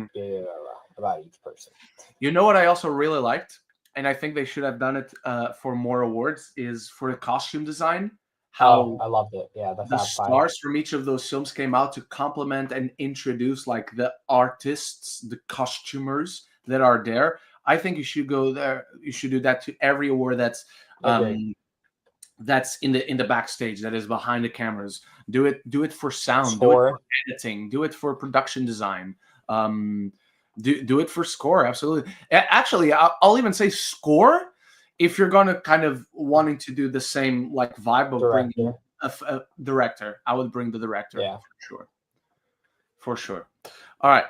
about each person. You know what I also really liked? And I think they should have done it for more awards, is for the costume design. How I loved it. Yeah, the stars from each of those films came out to complement and introduce like the artists, the costumers that are there. I think you should go there. You should do that to every award that's in the backstage, that is behind the cameras. Do it for sound, score. Do it for editing, do it for production design. Do it for score, absolutely. Actually, I'll even say score if you're gonna kind of wanting to do the same like vibe of bringing a director. I would bring the director, for sure. All right.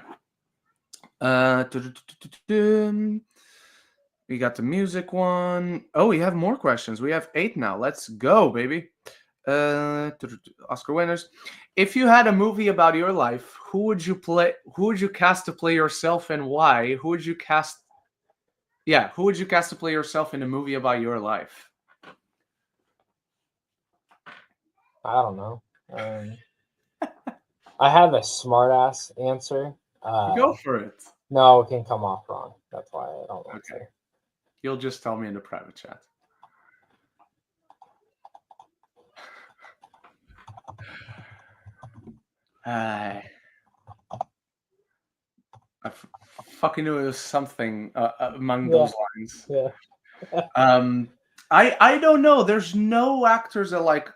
We got the music one. Oh, we have more questions. We have 8 now. Let's go, baby. Oscar winners. If you had a movie about your life, who would you cast to play yourself, and why? Who would you cast to play yourself in a movie about your life? I don't know. I have a smart-ass answer. Go for it. No, it can come off wrong. That's why I don't want to. You'll just tell me in the private chat. I fucking knew it was something among those lines. Yeah. I don't know. There's no actors that like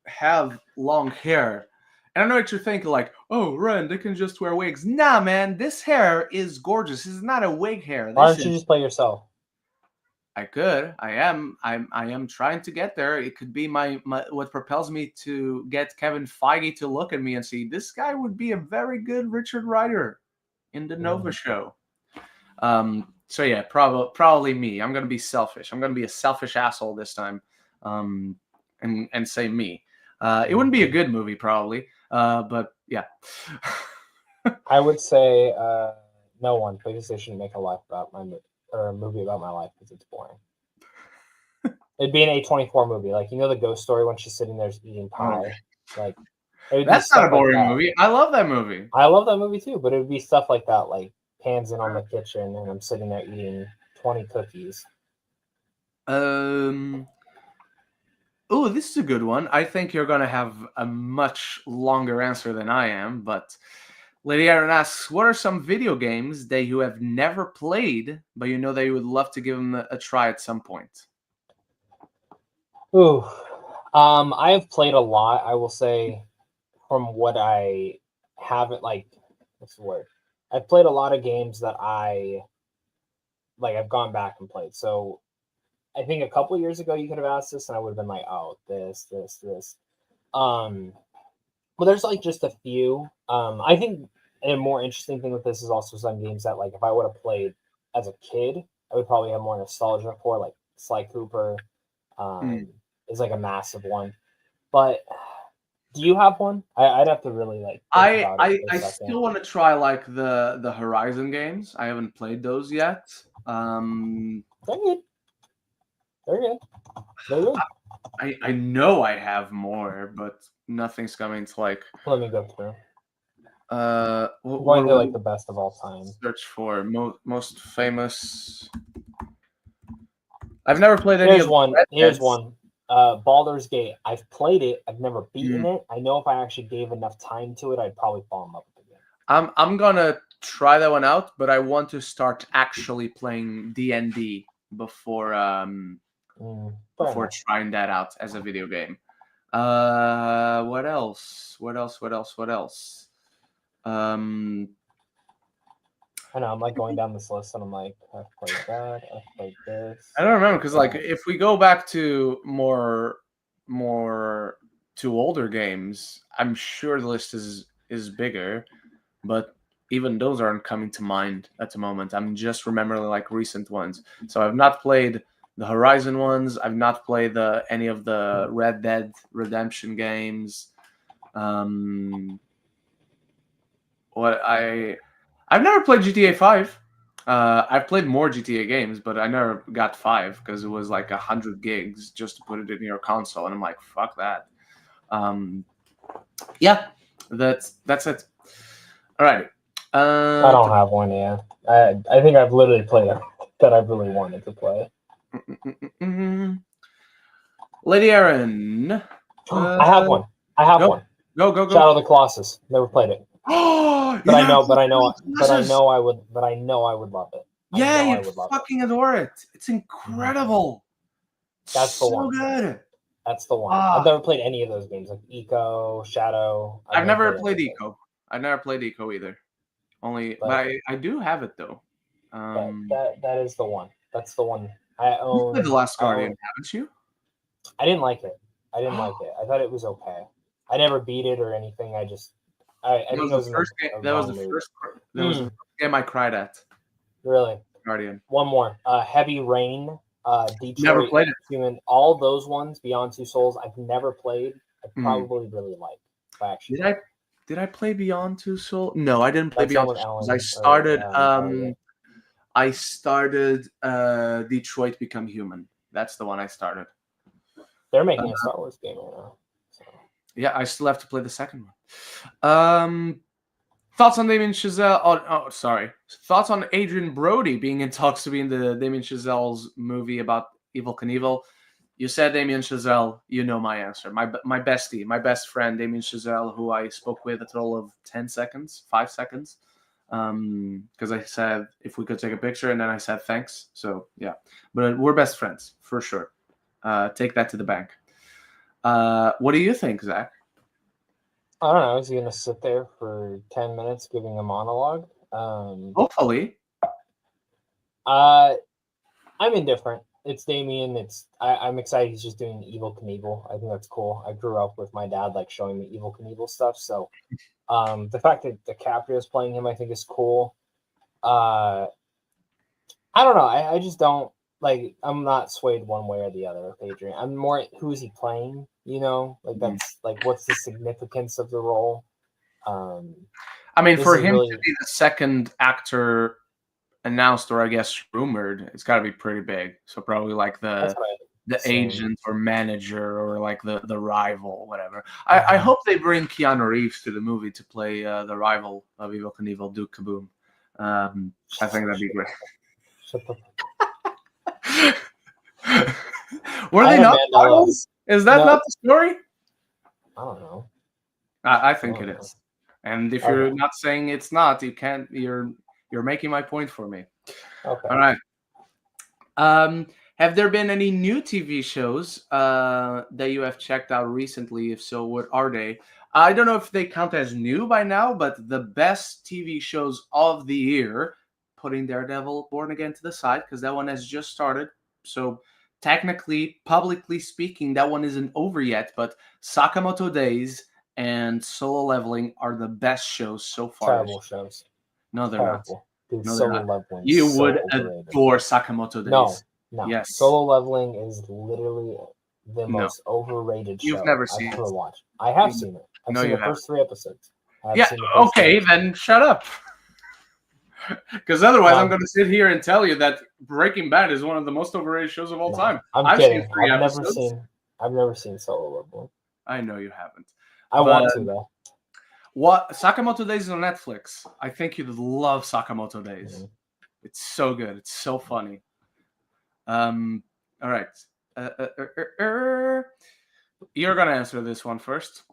have long hair. And I know what you're thinking, like, oh, Ren, they can just wear wigs. Nah, man, this hair is gorgeous. This is not a wig hair. Why don't you just play yourself? I could. I am trying to get there. It could be my what propels me to get Kevin Feige to look at me and see this guy would be a very good Richard Rider in the Nova show. So yeah, probably me. I'm gonna be selfish. I'm gonna be a selfish asshole this time, and say me. It wouldn't be a good movie probably, but yeah. I would say no one, because they shouldn't make a life about my or a movie about my life because it's boring. It'd be an A24 movie, like the Ghost Story when she's sitting there eating pie. Like that's not a boring movie. I love that movie. I love that movie too, but it would be stuff like that, like pans in on the kitchen and I'm sitting there eating 20 cookies. Oh, this is a good one. I think you're gonna have a much longer answer than I am, but Lady Aaron asks, what are some video games that you have never played, but you know that you would love to give them a try at some point? Ooh, I have played a lot. I will say, from what I haven't, like, what's the word? I've played a lot of games that I've gone back and played. So I think a couple of years ago you could have asked this and I would have been like, oh, this. Well, there's like just a few. I think a more interesting thing with this is also some games that, like, if I would have played as a kid, I would probably have more nostalgia for, like Sly Cooper. Is like a massive one. But do you have one? I'd have to really like. I still want to try like the Horizon games. I haven't played those yet. They're good. They're good. I know I have more, but nothing's coming to like. Let me go through. What are like the best of all time? Search for most famous. I've never played any. Here's one. Baldur's Gate. I've played it. I've never beaten it. I know if I actually gave enough time to it, I'd probably fall in love with the game. I'm gonna try that one out, but I want to start actually playing D&D before before trying that out as a video game. What else? I know, I'm like going down this list and I'm like, I've played that, I've played this. I don't remember because like if we go back to more to older games, I'm sure the list is bigger, but even those aren't coming to mind at the moment. I'm just remembering like recent ones. So I've not played the Horizon ones. I've not played any of the Red Dead Redemption games. I've never played GTA 5. I've played more GTA games, but I never got 5 because it was like 100 gigs just to put it in your console, and I'm like, fuck that. Yeah, that's it. All right. I don't have one. Yeah, I think I've literally played it that I really wanted to play. Lady Aaron. I have one. Go. Shadow of the Colossus. Never played it. But I know I would love it. Yeah, you'd fucking adore it. It's incredible. That's the one. Good. That's the one. I've never played any of those games, like Eco, Shadow. I've never played Eco. I've never played Eco either. But I do have it though. That is the one. That's the one. I own. You played The Last Guardian, haven't you? I didn't like it. I thought it was okay. I never beat it or anything. I think it was the first game. That was the first game I cried at. Really? Guardian. One more. Heavy Rain. Detroit. Never played it. Human. All those ones, Beyond Two Souls, I've never played. I probably really like. Actually. Did I play Beyond Two Souls? No, I didn't play Beyond Two Souls. I started Detroit Become Human. That's the one I started. They're making a Star Wars game right now. So. Yeah, I still have to play the second one. Thoughts on Damien Chazelle? Sorry. Thoughts on Adrian Brody being in talks to be in the Damien Chazelle's movie about Evel Knievel? You said Damien Chazelle. You know my answer. My bestie, my best friend, Damien Chazelle, who I spoke with a total of 5 seconds. Because I said if we could take a picture, and then I said thanks. So yeah, but we're best friends for sure. Take that to the bank. What do you think, Zach? I don't know. Is he going to sit there for 10 minutes giving a monologue? Hopefully. I'm indifferent. It's Damien. I'm excited he's just doing Evel Knievel. I think that's cool. I grew up with my dad like showing me Evel Knievel stuff. So the fact that DiCaprio's playing him, I think is cool. I don't know. I just don't like. I'm not swayed one way or the other with Adrian. I'm more who is he playing? You know, like that's like what's the significance of the role? I mean, for him to be the second actor announced, or I guess rumored, it's got to be pretty big. So probably like the agent or manager or like the rival, whatever. I hope they bring Keanu Reeves to the movie to play the rival of Evel Knievel, Duke Kaboom. I think that'd be great. Were they not rivals? Is that not the story? I don't know. I think it is. And if you're not saying it's not, you can't. You're making my point for me. Okay. All right. Have there been any new TV shows that you have checked out recently? If so, what are they? I don't know if they count as new by now, but the best TV shows of the year, putting Daredevil Born Again to the side, because that one has just started. So technically, publicly speaking, that one isn't over yet, but Sakamoto Days and Solo Leveling are the best shows so far. Terrible shows. No, they're not. Dude, Solo Leveling. You would adore Sakamoto Days. No. Yes. Solo Leveling is literally the most overrated show You've never seen I've ever watched. I have seen it. I've seen the first 3 episodes. Okay, then shut up. Because otherwise, I'm going to sit here and tell you that Breaking Bad is one of the most overrated shows of all time. I'm kidding. I've never seen Solo Leveling. I know you haven't. I want to though. What Sakamoto Days is on Netflix. I think you'd love Sakamoto Days. Mm-hmm. It's so good. It's so funny. All right. You're gonna answer this one first.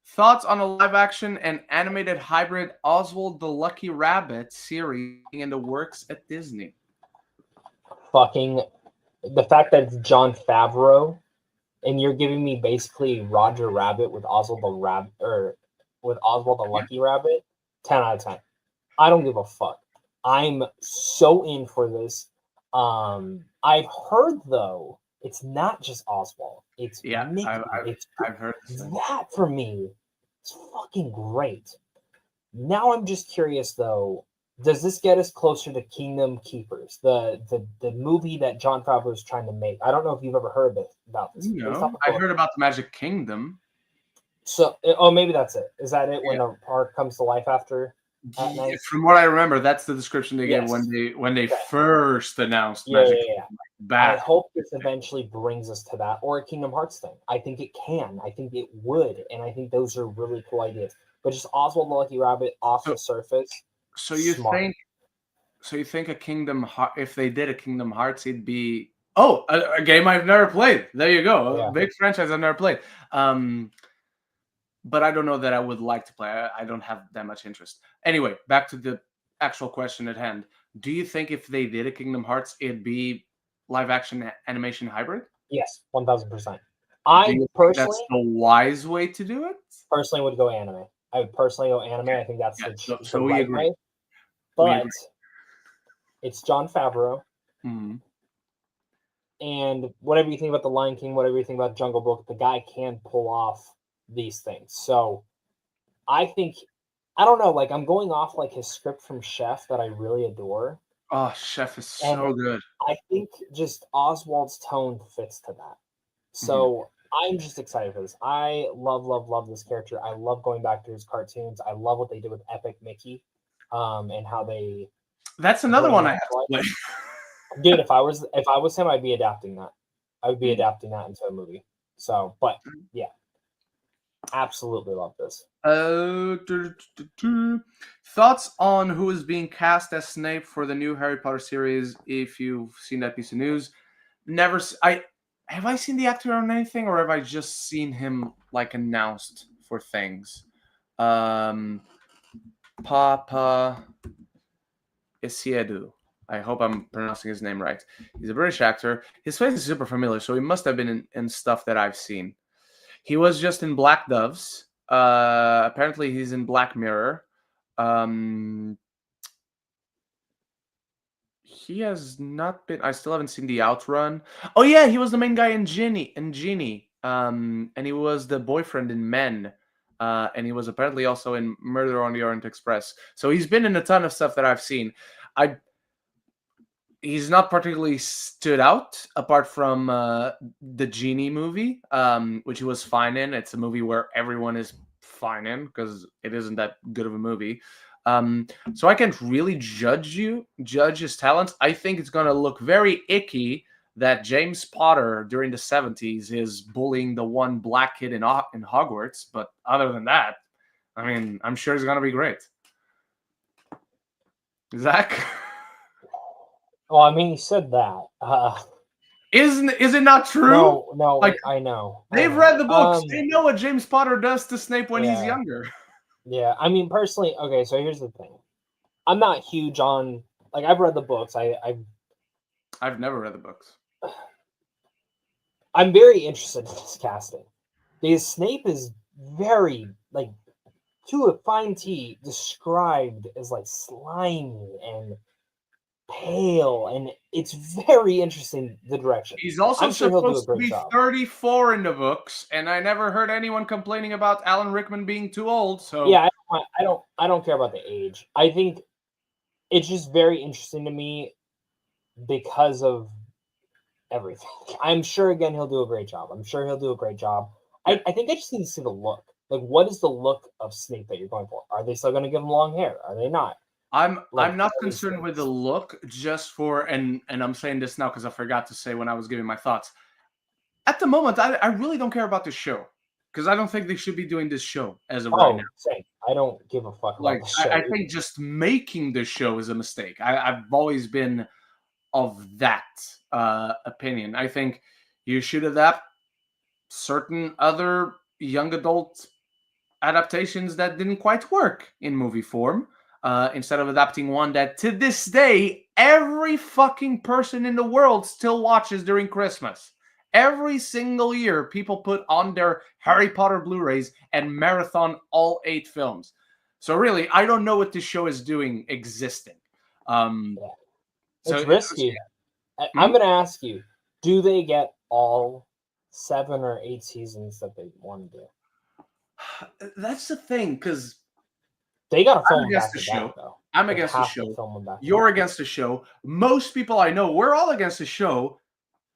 Thoughts on a live-action and animated hybrid Oswald the Lucky Rabbit series in the works at Disney? Fucking the fact that it's Jon Favreau, and you're giving me basically Roger Rabbit with Oswald the Lucky Rabbit. 10 out of 10. I don't give a fuck. I'm so in for this. I've heard though, it's not just Oswald. It's Mickey. I've heard that for me. It's fucking great. Now I'm just curious though. Does this get us closer to Kingdom Keepers, the movie that Jon Favreau is trying to make? I don't know if you've ever heard about this. No, I heard about the Magic Kingdom. So, maybe that's it. Is that it when the park comes to life after? From what I remember, that's the description they gave when they first announced Magic Kingdom. I hope this eventually brings us to that, or a Kingdom Hearts thing. I think it can. I think it would, and I think those are really cool ideas. But just Oswald the Lucky Rabbit off the surface. So you think a Kingdom Heart, if they did a Kingdom Hearts, it'd be a game I've never played. There you go, a big franchise I've never played. But I don't know that I would like to play. I don't have that much interest. Anyway, back to the actual question at hand. Do you think if they did a Kingdom Hearts, it'd be live action animation hybrid? Yes, 1000%. I personally, that's the wise way to do it. Personally, would go anime. I would personally go anime. I think that's the we right agree. way. But it's Jon Favreau. Mm-hmm. And whatever you think about The Lion King, whatever you think about Jungle Book, the guy can pull off these things. So I think, I don't know, like I'm going off like his script from Chef that I really adore. Oh, Chef is so good. I think just Oswald's tone fits to that. So I'm just excited for this. I love this character. I love going back to his cartoons. I love what they did with Epic Mickey, and how they. That's another one I have to play. Dude, if I was him, I'd be adapting that. I would be adapting that into a movie. So, but yeah, absolutely love this. Thoughts on who is being cast as Snape for the new Harry Potter series? If you've seen that piece of news, have I seen the actor on anything, or have I just seen him like announced for things? Papa Isiedu. I hope I'm pronouncing his name right. He's a British actor. His face is super familiar, so he must have been in stuff that I've seen. He was just in Black Doves. Apparently, he's in Black Mirror. He has not been. I still haven't seen The Outrun. Oh yeah, he was the main guy in Genie. And he was the boyfriend in Men. And he was apparently also in Murder on the Orient Express. So he's been in a ton of stuff that I've seen. He's not particularly stood out apart from the Genie movie, which he was fine in. It's a movie where everyone is fine in because it isn't that good of a movie. So I can't really judge his talents. I think it's going to look very icky that James Potter during the 70s is bullying the one black kid in Hogwarts. But other than that, I mean, I'm sure it's going to be great. Zach? Well, I mean, you said that. Is it not true? No, like, I know. They've read the books. They know what James Potter does to Snape when he's younger. Yeah, I mean, personally, okay, so here's the thing. I'm not huge on, like, I've read the books. I've never read the books. I'm very interested in this casting. Because Snape is very, like, to a fine tee, described as, like, slimy and pale, and it's very interesting, the direction. He's also supposed to be 34 in the books, and I never heard anyone complaining about Alan Rickman being too old. So yeah, I don't care about the age. I think it's just very interesting to me because of everything. I'm sure again he'll do a great job. I think I just need to see the look. Like, what is the look of Snape that you're going for? Are they still going to give him long hair? Are they not? I'm not concerned with the look, just for and I'm saying this now because I forgot to say when I was giving my thoughts. At the moment, I really don't care about the show because I don't think they should be doing this show as of right now. Same. I don't give a fuck about the show. I think just making the show is a mistake. I've always been of that opinion. I think you should adapt certain other young adult adaptations that didn't quite work in movie form. Instead of adapting one that, to this day, every fucking person in the world still watches during Christmas. Every single year, people put on their Harry Potter Blu-rays and marathon all 8 films. So really, I don't know what this show is doing existing. It's risky. I'm going to ask you, do they get all 7 or 8 seasons that they want to do? That's the thing, because they got to film back to back, though. I'm against the show. You're against the show. Most people I know, we're all against the show,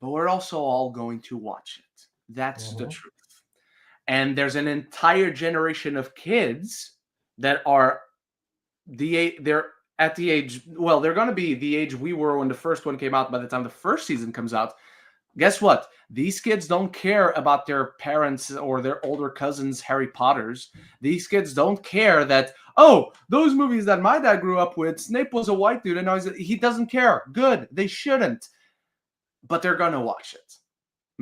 but we're also all going to watch it. That's the truth. And there's an entire generation of kids that are they're at the age, well, they're going to be the age we were when the first one came out by the time the first season comes out. Guess what? These kids don't care about their parents or their older cousins' Harry Potters. These kids don't care that, oh, those movies that my dad grew up with, Snape was a white dude, and now he doesn't care. Good. They shouldn't. But they're going to watch it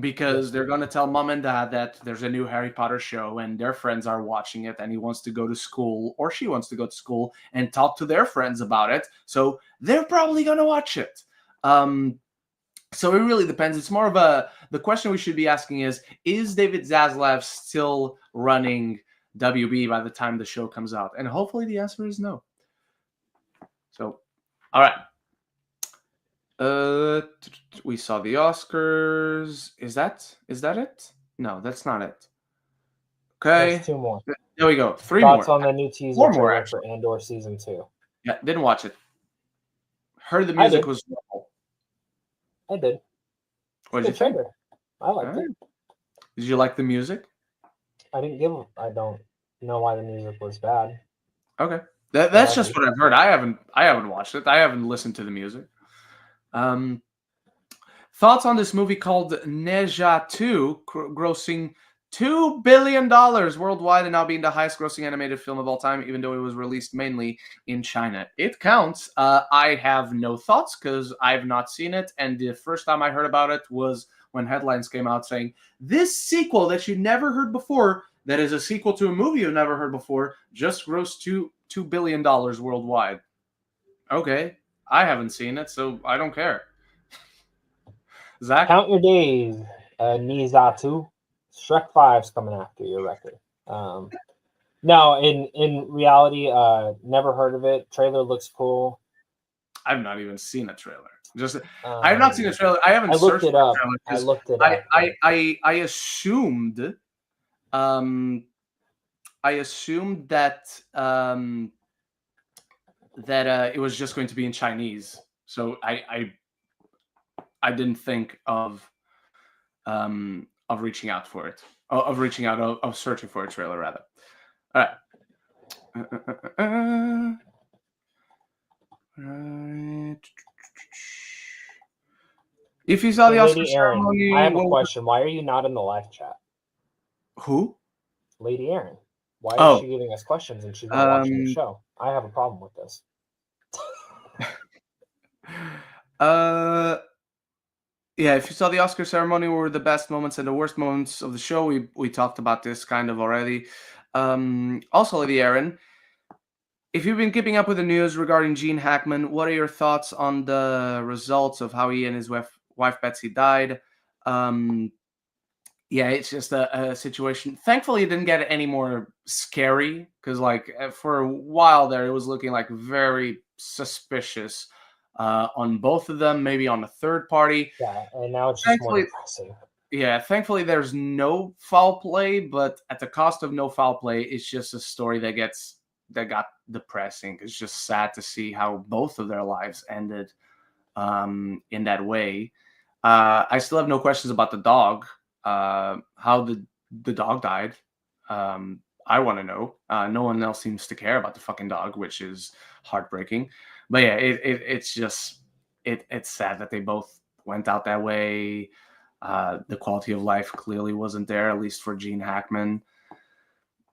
because they're going to tell mom and dad that there's a new Harry Potter show and their friends are watching it, and he wants to go to school, or she wants to go to school and talk to their friends about it. So they're probably going to watch it. So it really depends. It's more of the question we should be asking is David Zaslav still running WB by the time the show comes out? And hopefully the answer is no. So, all right. We saw the Oscars. Is that it? No, that's not it. Okay. There's 2 more. There we go. 3 Thoughts more. on the new teaser trailer for Andor Season 2. Yeah, didn't watch it. Heard the music was awful. I did. What did you think? I liked it. Did you like the music? I don't know why the music was bad. Okay. That's just what I've heard. I haven't watched it. I haven't listened to the music. Thoughts on this movie called Neja 2, grossing $2 billion worldwide and now being the highest grossing animated film of all time, even though it was released mainly in China. It counts. I have no thoughts because I've not seen it. And the first time I heard about it was when headlines came out saying, this sequel that you never heard before, that is a sequel to a movie you've never heard before, just grossed $2 billion worldwide. Okay. I haven't seen it, so I don't care. Zach? Count your days, Nizatu. Shrek 5's coming after your record. No, in reality, never heard of it. Trailer looks cool. I've not even seen a trailer. I have not seen a trailer. I haven't looked it up. I looked it up. I assumed that it was just going to be in Chinese. So I didn't think of reaching out for it, of searching for a trailer rather. All right. If you saw the Oscar ceremony, I have a question. Why are you not in the live chat? Who? Lady Aaron. Why is she giving us questions and she's not watching the show? I have a problem with this. Yeah, if you saw the Oscar ceremony, what were the best moments and the worst moments of the show? We talked about this kind of already. Also, Lady Aaron, if you've been keeping up with the news regarding Gene Hackman, what are your thoughts on the results of how he and his wife Betsy died? Yeah, it's just a situation. Thankfully, it didn't get any more scary because, like, for a while there, it was looking like very suspicious on both of them, maybe on a third party. Yeah, and now it's just more depressing. Yeah, thankfully, there's no foul play, but at the cost of no foul play, it's just a story that got depressing. It's just sad to see how both of their lives ended in that way. I still have no questions about the dog. How the dog died. I want to know. No one else seems to care about the fucking dog, which is heartbreaking. But yeah, it's just it's sad that they both went out that way. The quality of life clearly wasn't there, at least for Gene Hackman.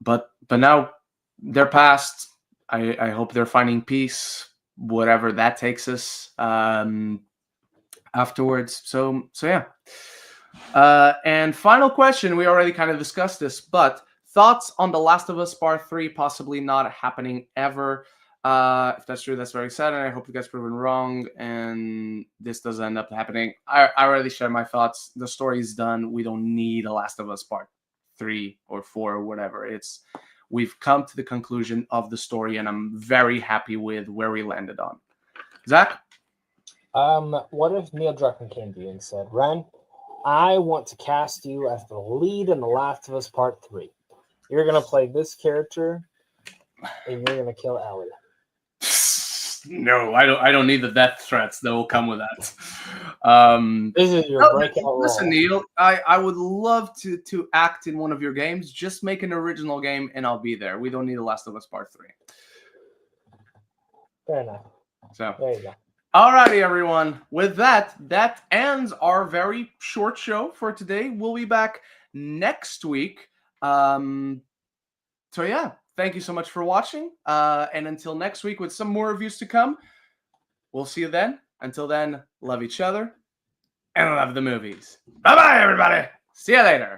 But now they're past. I hope they're finding peace, whatever that takes us afterwards. So yeah. And final question, we already kind of discussed this, but Thoughts on The Last of Us Part 3 possibly not happening ever? If that's true, that's very sad, and I hope you guys proven wrong and this doesn't end up happening. I already shared my thoughts. The story is done. We don't need a Last of Us Part 3 or 4 or whatever. We've come to the conclusion of the story, and I'm very happy with where we landed on. Zach? What if Neil Druckmann came to you and said, Ren, I want to cast you as the lead in The Last of Us Part 3. You're going to play this character, and you're going to kill Ellie. No, I don't need the death threats that will come with that. This is your breakout role. Listen, Neil, I would love to act in one of your games. Just make an original game, and I'll be there. We don't need The Last of Us Part 3. Fair enough. So there you go. Alrighty, everyone. With that ends our very short show for today. We'll be back next week. So yeah, thank you so much for watching. And until next week with some more reviews to come, we'll see you then. Until then, love each other and love the movies. Bye-bye, everybody. See you later.